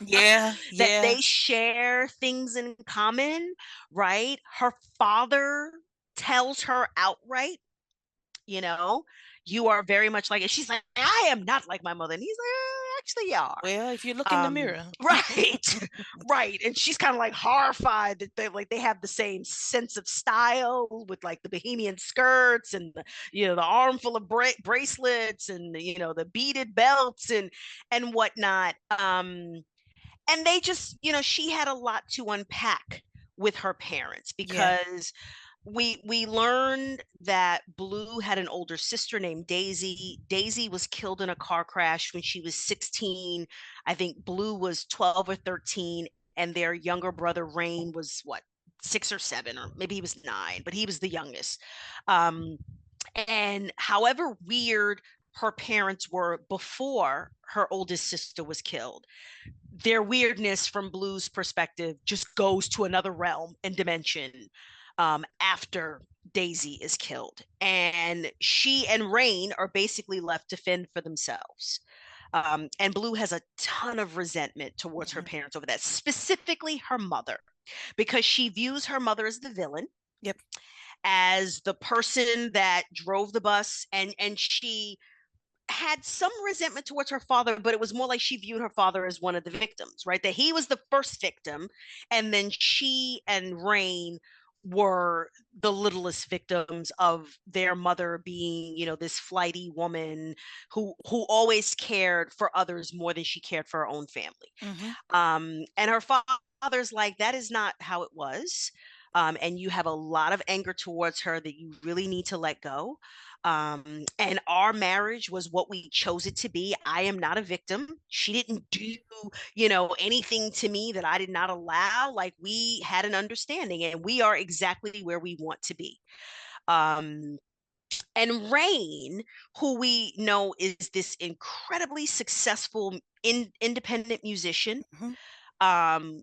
Yeah, that yeah. they share things in common, right? Her father tells her outright, you know, you are very much like it. She's like, I am not like my mother. And he's like, actually, you are. Well, if you look in the mirror. Right, right. And she's kind of like horrified that they have the same sense of style with like the bohemian skirts and the armful of bracelets and the beaded belts and whatnot. And they just, she had a lot to unpack with her parents Yeah. because we learned that Blue had an older sister named Daisy. Daisy was killed in a car crash when she was 16. I think Blue was 12 or 13, and their younger brother Rain was what, 6 or 7, or maybe he was 9, but he was the youngest. And however weird her parents were before her oldest sister was killed, their weirdness from Blue's perspective just goes to another realm and dimension after Daisy is killed. And she and Rain are basically left to fend for themselves. And Blue has a ton of resentment towards her Mhm. parents over that, specifically her mother, because she views her mother as the villain, Yep. as the person that drove the bus, and she had some resentment towards her father, but it was more like she viewed her father as one of the victims, right? That he was the first victim, and then she and Rain were the littlest victims of their mother being, this flighty woman who always cared for others more than she cared for her own family. Hmm. And her father's like, that is not how it was. And you have a lot of anger towards her that you really need to let go. And our marriage was what we chose it to be. I am not a victim. She didn't do, anything to me that I did not allow. Like, we had an understanding and we are exactly where we want to be. Um, and Rain, who we know is this incredibly successful independent musician, Hmm.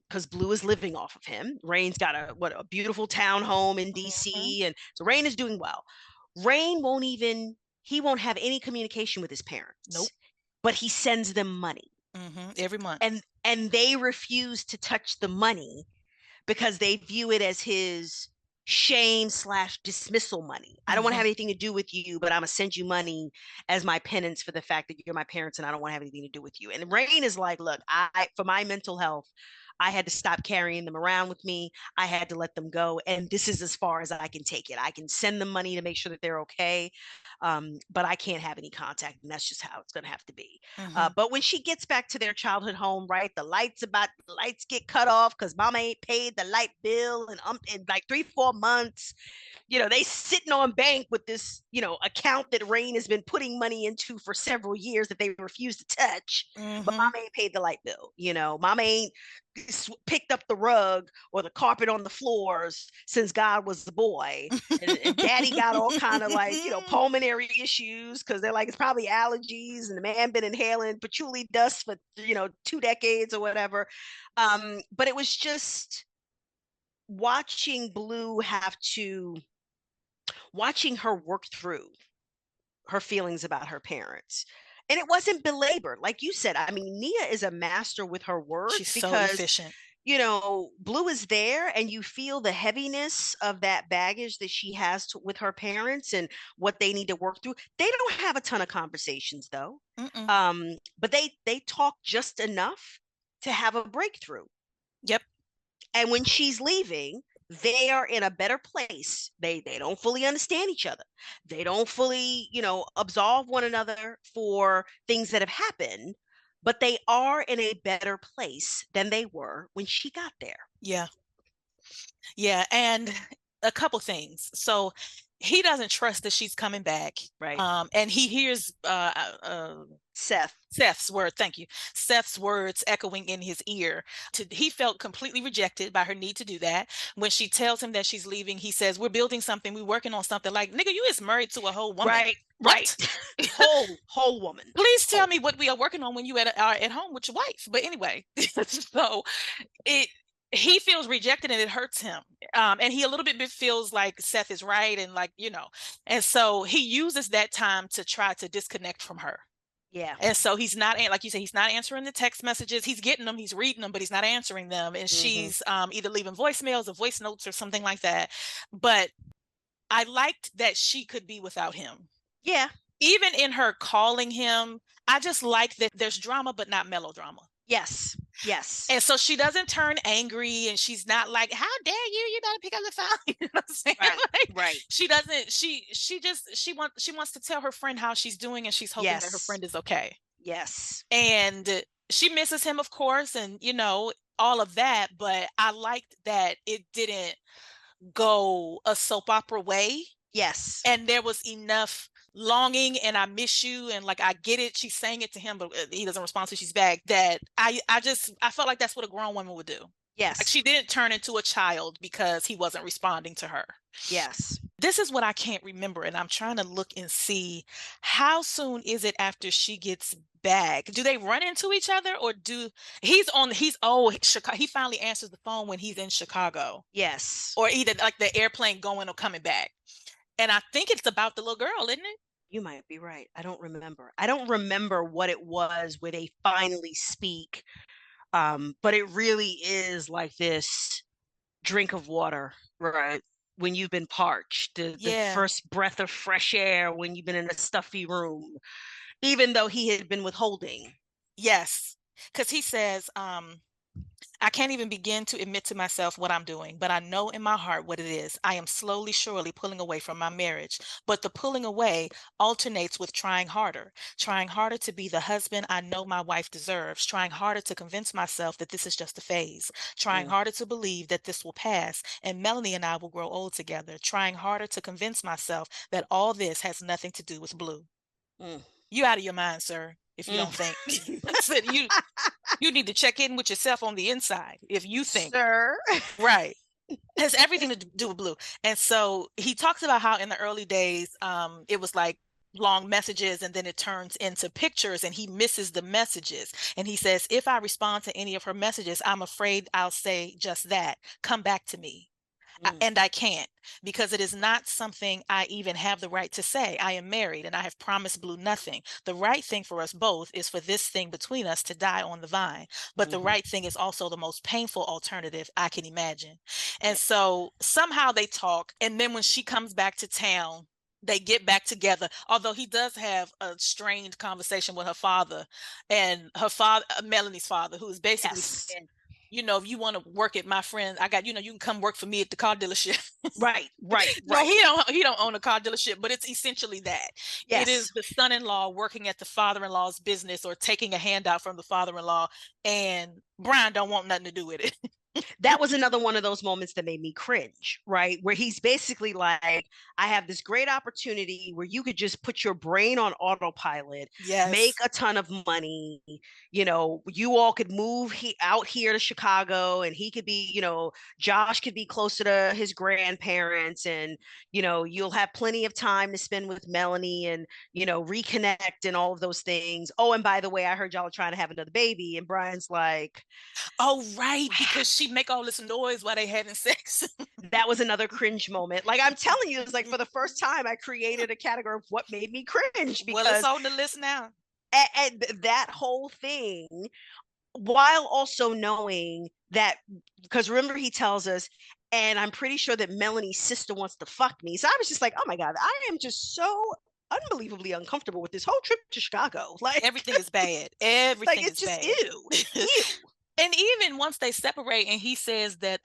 because Blue is living off of him. Rain's got a beautiful town home in Hmm. DC, and so Rain is doing well. Rain won't have any communication with his Nope. parents, but he sends them money. Every month. And they refuse to touch the money because they view it as his shame/dismissal money. I don't want to Hmm. have anything to do with you, but I'm gonna send you money as my penance for the fact that you're my parents and I don't want to have anything to do with you. And Rain is like, look, I for my mental health, I had to stop carrying them around with me. I had to let them go. And this is as far as I can take it. I can send them money to make sure that they're okay. But I can't have any contact. And that's just how it's going to have to be. Hmm. But when she gets back to their childhood home, right, the lights get cut off because mama ain't paid the light bill in like 3 4 months. They sitting on bank with this, account that Rain has been putting money into for several years that they refuse to touch. But Hmm. mama ain't paid the light bill. Mama ain't picked up the rug or the carpet on the floors since God was the boy. And daddy got all kind of like, pulmonary issues because they're like, it's probably allergies. And the man been inhaling patchouli dust for, 2 decades or whatever. But it was just watching Blue watching her work through her feelings about her parents. And it wasn't belabored. Like you said, I mean, Nia is a master with her She's words so because, efficient. Blue is there and you feel the heaviness of that baggage that she has with her parents and what they need to work through. They don't have a ton of conversations though. Mm-mm. But they talk just enough to have a breakthrough. Yep. And when she's leaving, they are in a better place. They don't fully understand each other. They don't fully, absolve one another for things that have happened, but they are in a better place than they were when she got there. Yeah. Yeah. And a couple things. So he doesn't trust that she's coming back. Right. And he hears Seth. Seth's word, thank you. Seth's words echoing in his ear. He felt completely rejected by her need to do that. When she tells him that she's leaving, he says, "We're building something. We're working on something." Like, nigga, you is married to a whole woman. Right. Right. What? Whole woman. Please tell Whole. me what we are working on when you are at home with your wife. But anyway, so it he feels rejected and it hurts him. And he a little bit feels like Seth is right and like, and so he uses that time to try to disconnect from her. Yeah. And so he's not, like you said, he's not answering the text messages. He's getting them, he's reading them, but he's not answering them. And she's either leaving voicemails or voice notes or something like that. But I liked that she could be without him. Yeah. Even in her calling him, I just like that there's drama, but not melodrama. Yes. Yes. And so she doesn't turn angry and she's not like, how dare you? You better pick up the phone. You know what I'm saying? Right. Like, Right. she doesn't, she wants to tell her friend how she's doing and she's hoping that her Yes. friend is okay. Yes. And she misses him, of course, and all of that. But I liked that it didn't go a soap opera way. Yes. And there was enough longing and I miss you and like I get it. She's saying it to him, but he doesn't respond till she's back. That I felt like that's what a grown woman would do. Like Yes. she didn't turn into a child because he wasn't responding to her. Yes. This is what I can't remember, and I'm trying to look and see how soon is it after she gets back. Do they run into each other or he finally answers the phone when he's in Chicago. Yes. Or either like the airplane going or coming back. And I think it's about the little girl, isn't it? You might be right. I don't remember. I don't remember what it was where they finally speak. But it really is like this drink of water, right? When you've been parched, the first breath of fresh air when you've been in a stuffy room, even though he had been withholding. Yes. Because he says, I can't even begin to admit to myself what I'm doing, but I know in my heart what it is. I am slowly, surely pulling away from my marriage, but the pulling away alternates with trying harder to be the husband I know my wife deserves, trying harder to convince myself that this is just a phase, trying harder to believe that this will pass and Melanie and I will grow old together, trying harder to convince myself that all this has nothing to do with Blue. You out of your mind, sir, if you don't think. You need to check in with yourself on the inside if you think. Sir. Right. It has everything to do with Blue. And so he talks about how in the early days, it was like long messages and then it turns into pictures and he misses the messages. And he says, if I respond to any of her messages, I'm afraid I'll say just that. Come back to me. And I can't because it is not something I even have the right to say. I am married and I have promised Blue nothing. The right thing for us both is for this thing between us to die on the vine. But the right thing is also the most painful alternative I can imagine. And so somehow they talk. And then when she comes back to town, they get back together, although he does have a strained conversation with her father and her father, Melanie's father, who is basically saying, if you want to work at my friend, I got, you can come work for me at the car dealership. Right. No, he don't own a car dealership, but it's essentially that. Yes. It is the son-in-law working at the father-in-law's business or taking a handout from the father-in-law, and Brian don't want nothing to do with it. That was another one of those moments that made me cringe, right? Where he's basically like, I have this great opportunity where you could just put your brain on autopilot, make a ton of money. You all could move out here to Chicago and he could be, Josh could be closer to his grandparents and, you'll have plenty of time to spend with Melanie and, reconnect and all of those things. Oh, and by the way, I heard y'all are trying to have another baby. And Brian's like, oh, right, because she make all this noise while they having sex. That was another cringe moment. Like I'm telling you, it's like for the first time I created a category of what made me cringe. Well, it's on the list now. And that whole thing, while also knowing that, because remember he tells us, and I'm pretty sure that Melanie's sister wants to fuck me. So I was just like, oh my God, I am just so unbelievably uncomfortable with this whole trip to Chicago. Like everything is bad. Everything like, it's is just bad. Ew. And even once they separate and he says that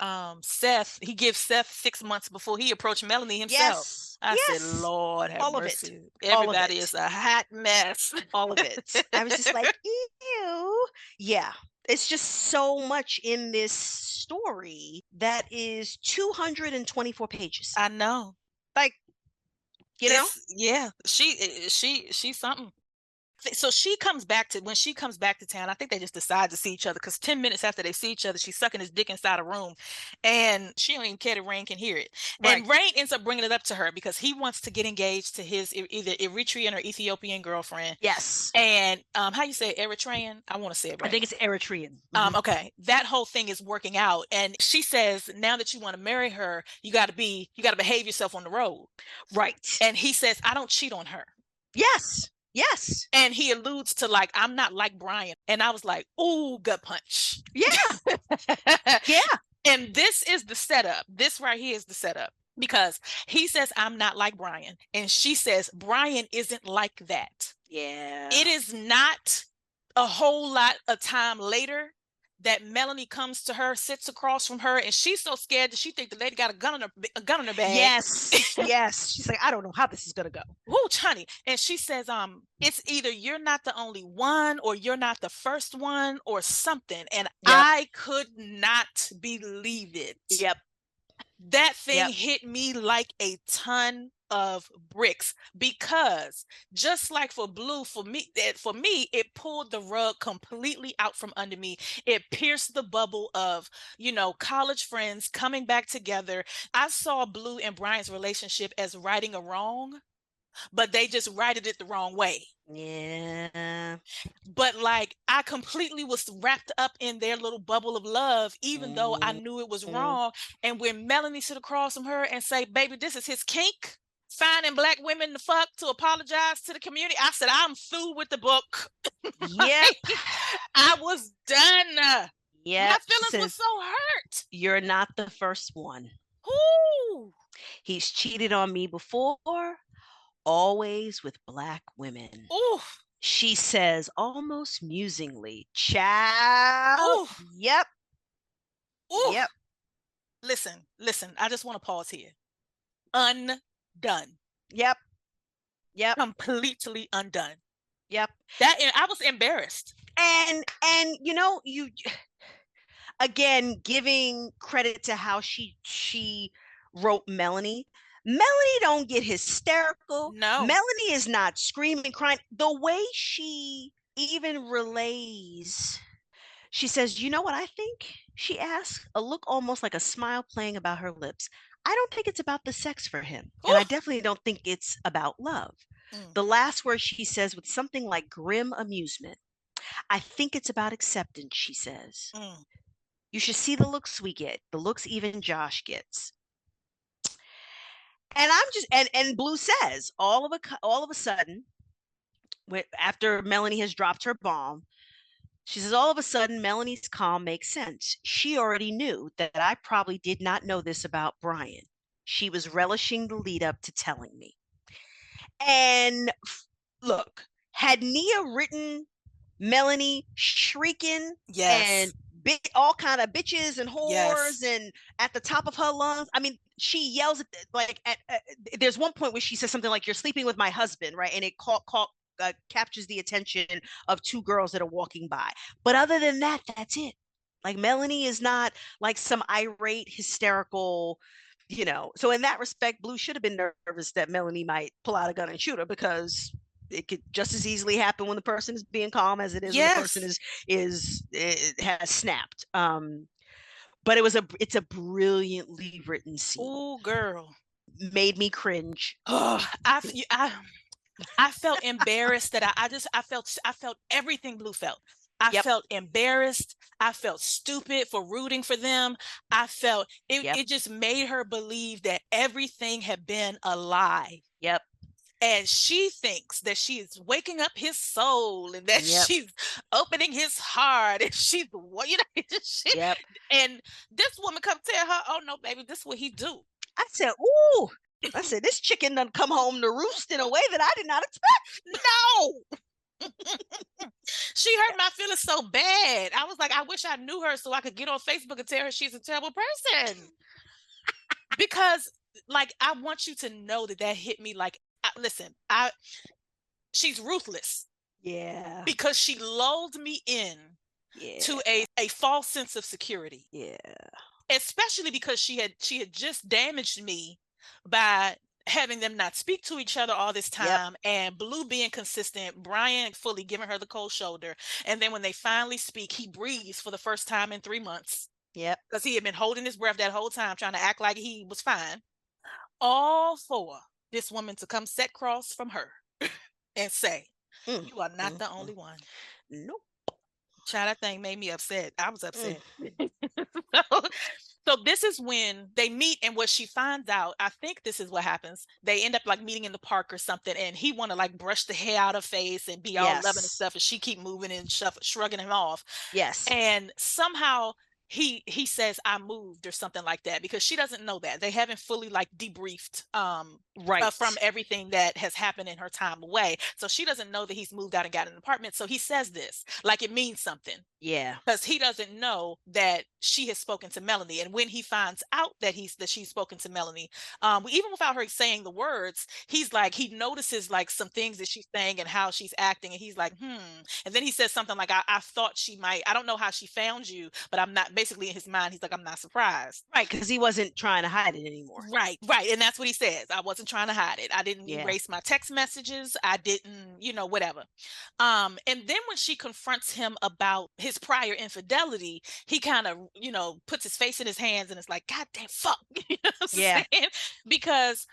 he gives Seth 6 months before he approached Melanie himself. I said, Lord have mercy. Everybody is a hot mess. All of it. I was just like, ew. Yeah. It's just so much in this story that is 224 pages. I know. Like, you know? She's something. So she comes back to when she comes back to town. I think they just decide to see each other because 10 minutes after they see each other, she's sucking his dick inside a room, and she don't even care that Rain can hear it. Right. And Rain ends up bringing it up to her because he wants to get engaged to his either Eritrean or Ethiopian girlfriend. Yes. And how you say it? Eritrean? I want to say it I right. think it's Eritrean. Okay, that whole thing is working out, and she says now that you want to marry her, you got to behave yourself on the road. Right. And he says, I don't cheat on her. Yes. Yes. And he alludes to like, I'm not like Brian. And I was like, ooh, gut punch. Yeah. Yeah. And this is the setup. This right here is the setup. Because he says, I'm not like Brian. And she says, Brian isn't like that. Yeah. It is not a whole lot of time later that Melanie comes to her, sits across from her, and she's so scared that she thinks the lady got a gun in her bag. Yes. Yes. She's like, I don't know how this is gonna go. Whoo, honey. And she says, it's either you're not the only one or you're not the first one or something. And Yep. I could not believe it. Yep. That thing hit me like a ton of bricks because just like for Blue, for me, it pulled the rug completely out from under me. It pierced the bubble of, college friends coming back together. I saw Blue and Brian's relationship as righting a wrong, but they just righted it the wrong way. Yeah. But like I completely was wrapped up in their little bubble of love, even though I knew it was wrong. And when Melanie sit across from her and say, baby, this is his kink, finding black women to fuck to apologize to the community, I said, I'm through with the book. Yep. I was done. Yeah. My feelings were so hurt. You're not the first one. Ooh. He's cheated on me before, always with black women. Ooh. She says almost musingly, child. Ooh. Yep. Ooh. Yep. Listen. I just want to pause here. Undone. Yep. Yep. Completely undone. Yep. I was embarrassed. And you again giving credit to how she wrote Melanie. Melanie don't get hysterical. No. Melanie is not screaming, crying. The way she even relays, she says, you know what I think? She asks, a look almost like a smile playing about her lips. I don't think it's about the sex for him. Ooh. And I definitely don't think it's about love. The last word she says with something like grim amusement. I think it's about acceptance, she says. You should see the looks we get, the looks even Josh gets. And I'm just and Blue says all of a sudden, after Melanie has dropped her bomb, she says all of a sudden Melanie's calm makes sense. She already knew that I probably did not know this about Brian. She was relishing the lead up to telling me. And look, had Nia written Melanie shrieking and all kind of bitches and whores and at the top of her lungs. I mean, she yells at there's one point where she says something like, "You're sleeping with my husband," right? And it captures the attention of two girls that are walking by. But other than that, that's it. Like Melanie is not like some irate, hysterical, So in that respect, Blue should have been nervous that Melanie might pull out a gun and shoot her, because it could just as easily happen when the person is being calm as it is when the person has snapped. But it's a brilliantly written scene. Oh, girl, made me cringe. Oh, I felt embarrassed that I felt everything Blue felt. I felt embarrassed. I felt stupid for rooting for them. I felt it just made her believe that everything had been a lie. Yep. And she thinks that she is waking up his soul and that she's opening his heart and she's and this woman come tell her, oh no, baby, this is what he do. I said, ooh. I said, this chicken done come home to roost in a way that I did not expect. No. She hurt my feelings so bad. I was like, I wish I knew her so I could get on Facebook and tell her she's a terrible person. Because like, I want you to know that hit me like, listen, she's ruthless. Yeah. Because she lulled me in to a false sense of security. Yeah. Especially because she had just damaged me by having them not speak to each other all this Yep. time, and Blue being consistent, Brian fully giving her the cold shoulder. And then when they finally speak, he breathes for the first time in 3 months Yep. because he had been holding his breath that whole time, trying to act like he was fine. All for this woman to come set cross from her and say, Mm, "You are not mm, the mm. only one." Nope. Child, that thing made me upset. I was Mm. upset. so, so this is when they meet, and what she finds out, I think this is what happens. They end up like meeting in the park or something, and he want to like brush the hair out of her face and be all loving and Yes. stuff, and she keep moving and shrugging him off. Yes. And somehow he says I moved or something like that, because she doesn't know that. They haven't fully like debriefed from Right. everything that has happened in her time away. So she doesn't know that he's moved out and got an apartment. So he says this like it means something, Yeah. because he doesn't know that she has spoken to Melanie. And when he finds out that she's spoken to Melanie, even without her saying the words, he's like, he notices like some things that she's saying and how she's acting, and he's like, and then he says something like, I thought she might, I don't know how she found you, but I'm not, basically in his mind he's like, I'm not surprised. Right, because he wasn't trying to hide it anymore. Right. And that's what he says. I wasn't trying to hide it. I didn't Yeah. erase my text messages. I didn't, whatever. And then when she confronts him about his prior infidelity, he kind of, puts his face in his hands and it's like, God damn, fuck. You know what I'm Yeah. saying? Because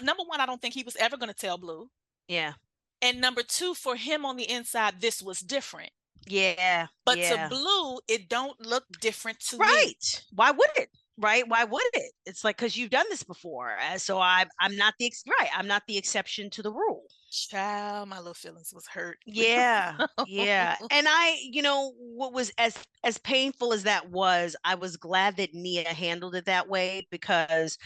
number one, I don't think he was ever going to tell Blue. Yeah. And number two, for him on the inside, this was different. Yeah. But to Yeah. Blue, it don't look different to me. Right. Why would it? Right? Why would it? It's like, because you've done this before. So I'm not the right. I'm not the exception to the rule. Child, my little feelings was hurt. Yeah. Yeah. And what was as painful as that was, I was glad that Nia handled it that way, because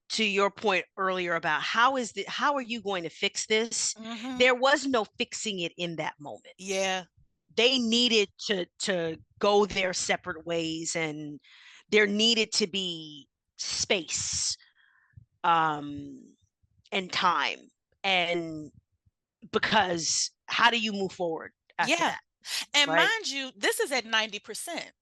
to your point earlier about how are you going to fix this? Mm-hmm. There was no fixing it in that moment. Yeah. They needed to go their separate ways, and there needed to be space and time, and because how do you move forward after Yeah. that? And Right. mind you, this is at 90%.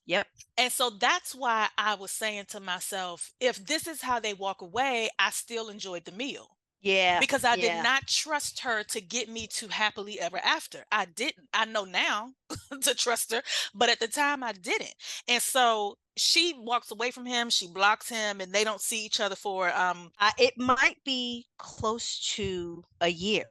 Yep. And so that's why I was saying to myself, if this is how they walk away, I still enjoyed the meal, Yeah. because I did Yeah. not trust her to get me to happily ever after. I didn't. I know now to trust her, but at the time I didn't. And so she walks away from him, she blocks him, and they don't see each other for It might be close to a year.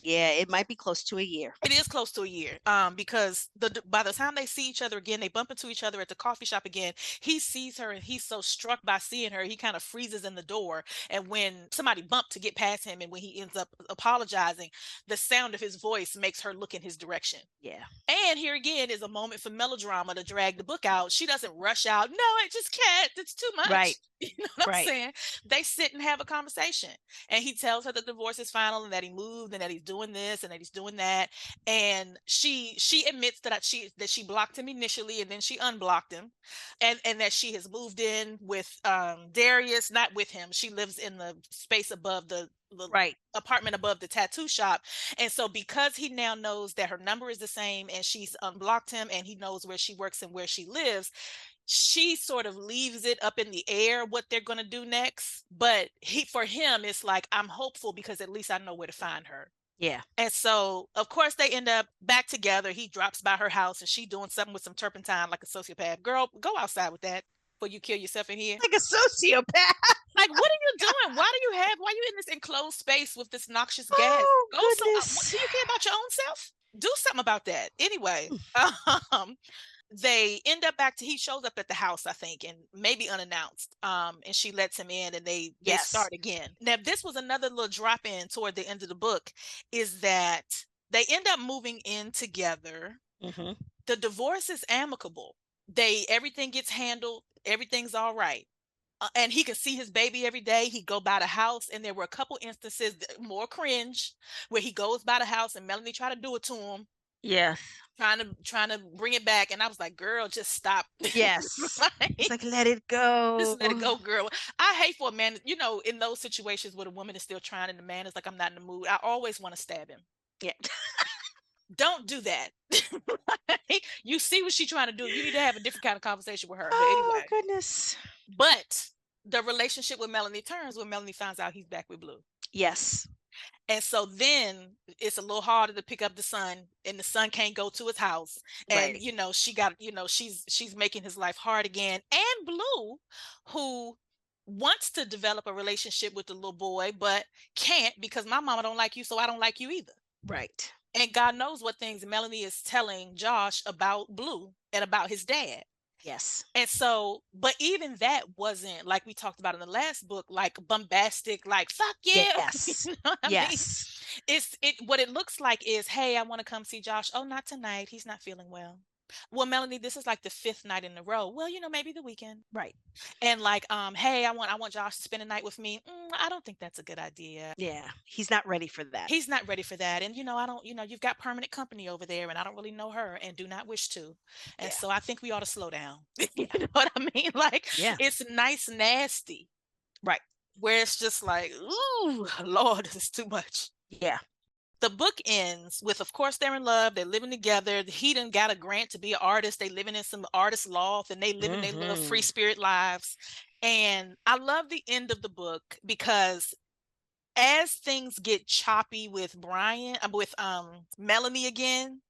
Yeah, it might be close to a year. It is close to a year, because by the time they see each other again, they bump into each other at the coffee shop again. He sees her and he's so struck by seeing her, he kind of freezes in the door. And when somebody bumped to get past him, and when he ends up apologizing, the sound of his voice makes her look in his direction. Yeah. And here again is a moment for melodrama to drag the book out. She doesn't rush out. No, I just can't. It's too much. Right. You know what I'm Right. saying? They sit and have a conversation. And he tells her that the divorce is final and that he moved and that he's doing this and that he's doing that. And she admits that she blocked him initially, and then she unblocked him. And that she has moved in with Darius, not with him. She lives in the space above the Right. apartment above the tattoo shop. And so because he now knows that her number is the same and she's unblocked him, and he knows where she works and where she lives, she sort of leaves it up in the air what they're going to do next. But for him, it's like, I'm hopeful because at least I know where to find her. Yeah. And so of course they end up back together. He drops by her house and she doing something with some turpentine like a sociopath. Girl, go outside with that before you kill yourself in here. Like a sociopath. Like, what are you doing? Why are you in this enclosed space with this noxious gas? Oh, Go goodness. do you care about your own self? Do something about that. Anyway, they end up he shows up at the house, I think, and maybe unannounced. And she lets him in, and they Yes. start again. Now, this was another little drop in toward the end of the book, is that they end up moving in together. Mm-hmm. The divorce is amicable. Everything gets handled, everything's all right. And he could see his baby every day. He'd go by the house, and there were a couple instances, more cringe, where he goes by the house and Melanie tried to do it to him. Yes. Trying to bring it back, and I was like, girl, just stop. Yes. It's like, let it go. Just let it go, girl. I hate for a man, in those situations where the woman is still trying and the man is like, I'm not in the mood, I always want to stab him. Yeah. Don't do that. You see what she's trying to do. You need to have a different kind of conversation with her. Oh, But anyway. goodness. But the relationship with Melanie turns when Melanie finds out he's back with Blue. Yes. And so then it's a little harder to pick up the son, and the son can't go to his house. And Right. she got, she's making his life hard again. And Blue, who wants to develop a relationship with the little boy, but can't because my mama don't like you, so I don't like you either. Right. And God knows what things Melanie is telling Josh about Blue and about his dad. Yes. And so, but even that wasn't, like we talked about in the last book, like bombastic, like fuck you. Yes. You know what I mean? Yes. What it looks like is, hey, I want to come see Josh. Oh, not tonight. He's not feeling well. Well, Melanie, this is like the 5th night in a row. Well, maybe the weekend. Right. And like, hey, I want Josh to spend a night with me. I don't think that's a good idea. Yeah. He's not ready for that. He's not ready for that. And I don't, you've got permanent company over there, and I don't really know her and do not wish to. And Yeah. so I think we ought to slow down. You Yeah. know what I mean? Like, Yeah. it's nice, nasty. Right. Where it's just like, ooh, Lord, this is too much. Yeah. The book ends with, of course, they're in love. They're living together. He done got a grant to be an artist. They living in some artist loft, and they living their little free spirit lives. And I love the end of the book because as things get choppy with Melanie again,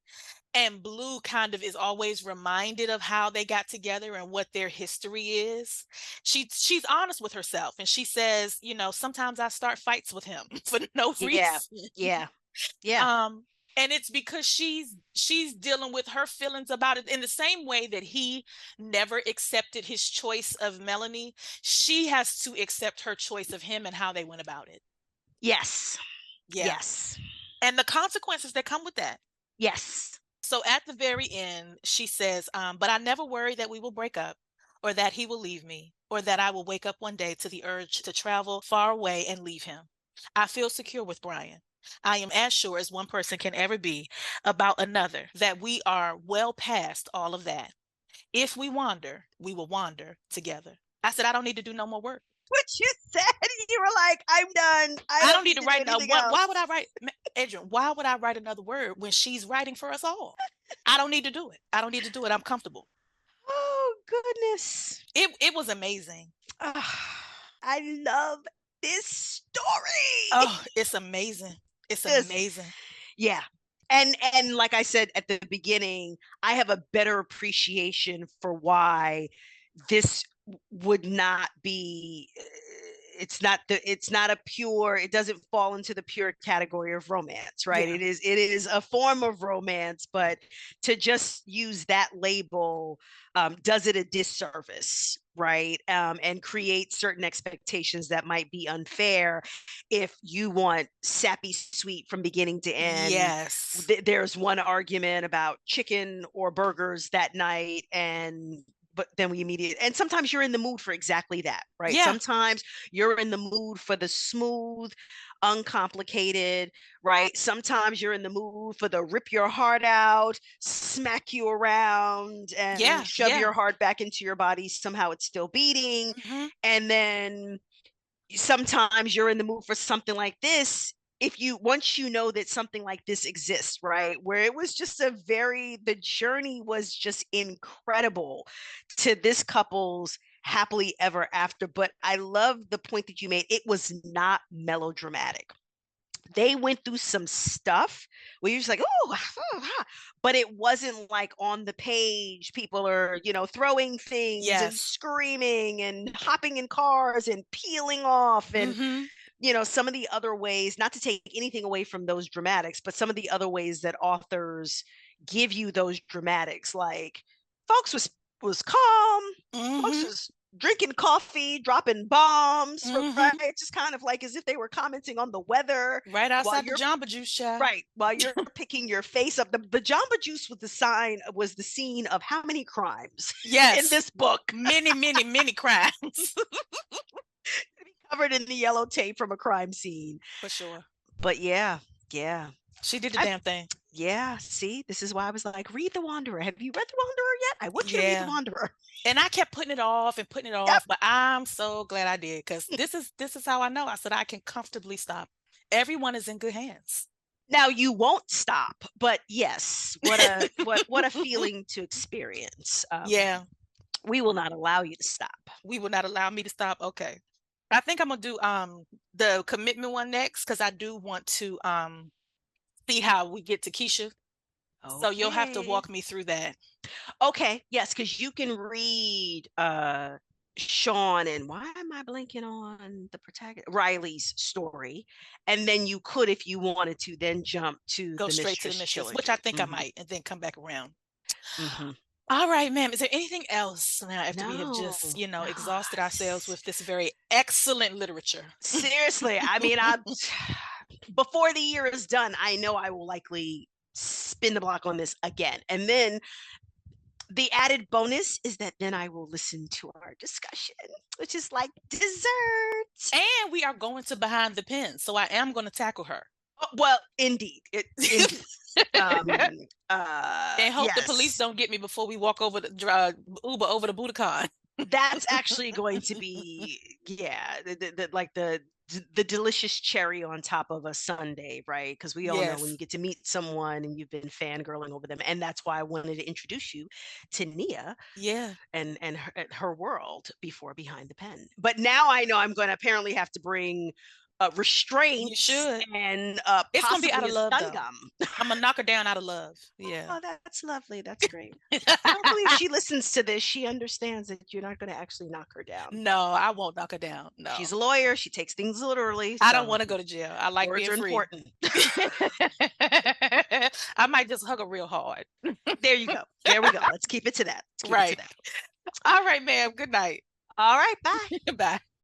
and Blue kind of is always reminded of how they got together and what their history is. She's honest with herself, and she says, sometimes I start fights with him for no Yeah. reason. Yeah. Yeah. And it's because she's dealing with her feelings about it in the same way that he never accepted his choice of Melanie. She has to accept her choice of him and how they went about it. Yes. Yeah. Yes. And the consequences that come with that. Yes. So at the very end, she says, but I never worry that we will break up, or that he will leave me, or that I will wake up one day to the urge to travel far away and leave him. I feel secure with Brian. I am as sure as one person can ever be about another that we are well past all of that. If we wander, we will wander together. I said, I don't need to do no more work. What you said, you were like, I'm done. I don't need to write do anything why, else. why would I write, Adrian, why would I write another word when she's writing for us all? I don't need to do it. I don't need to do it. I'm comfortable. Oh, goodness. It was amazing. I love this story. Oh, it's amazing. It's amazing. Yeah. And like I said at the beginning, I have a better appreciation for why this would not be it's not a pure, it doesn't fall into the pure category of romance, right? Yeah. It is a form of romance, but to just use that label does it a disservice, right? And create certain expectations that might be unfair if you want sappy sweet from beginning to end. Yes. There's one argument about chicken or burgers that night, but then we immediately, and sometimes you're in the mood for exactly that, right? Yeah. Sometimes you're in the mood for the smooth, uncomplicated, right? Sometimes you're in the mood for the rip your heart out, smack you around, and shove your heart back into your body. Somehow it's still beating. Mm-hmm. And then sometimes you're in the mood for something like this. Once you know that something like this exists, right, where it was just the journey was just incredible to this couple's happily ever after. But I love the point that you made. It was not melodramatic. They went through some stuff where you're just like, but it wasn't like on the page people are, throwing things and screaming and hopping in cars and peeling off and some of the other ways, not to take anything away from those dramatics, but some of the other ways that authors give you those dramatics, like folks was calm, folks was drinking coffee, dropping bombs, right? It's just kind of like as if they were commenting on the weather. Right outside the Jamba Juice shop. Right. While you're picking your face up. The Jamba Juice was the scene of how many crimes in this book? Many crimes. Covered in the yellow tape from a crime scene. For sure. But yeah. She did the damn thing. Yeah. See, this is why I was like, read The Wanderer. Have you read The Wanderer yet? I want you to read The Wanderer. And I kept putting it off, but I'm so glad I did, because this is how I know. I said I can comfortably stop. Everyone is in good hands. Now you won't stop, but yes, what a feeling to experience. We will not allow you to stop. We will not allow me to stop. Okay. I think I'm gonna do the commitment one next because I do want to see how we get to Keisha. So you'll have to Okay. walk me through that. Okay, yes, because you can read Sean and why am I blanking on the protagonist Riley's story, and then you could, if you wanted to, then jump to Go the straight to the Mistress mistress, which I trilogy. think I might, and then come back around. Mm-hmm. All right, ma'am. Is there anything else now after we have No, just, no. exhausted ourselves with this very excellent literature? Seriously, I mean, I before the year is done, I know I will likely spin the block on this again, and then the added bonus is that then I will listen to our discussion, which is like dessert. And we are going to behind the pin, so I am going to tackle her. Oh, well, indeed, indeed. Um, And hope the police yes, don't get me before we walk over the Uber over the Budokan. that's actually going to be, yeah, like the delicious cherry on top of a sundae, right? Because we all know when Yes. you get to meet someone and you've been fangirling over them, and that's why I wanted to introduce you to Nia Yeah. and her world before Behind the Pen. But now I know I'm going to apparently have to bring You restraints should. and It's gonna be out possibly of a love stun though. gum. I'm gonna knock her down out of love. Yeah. Oh, that's lovely. That's great. Hopefully, if she listens to this, she understands that you're not going to actually knock her down. No, But I won't knock her down. she's No. a lawyer. She takes things literally. I don't So want to go to jail. I like words being are free. important. I might just hug her real hard. There you go. There we go. Let's keep it to that. Let's keep it to Right. that. All right, ma'am. Good night. All right. Bye. Bye.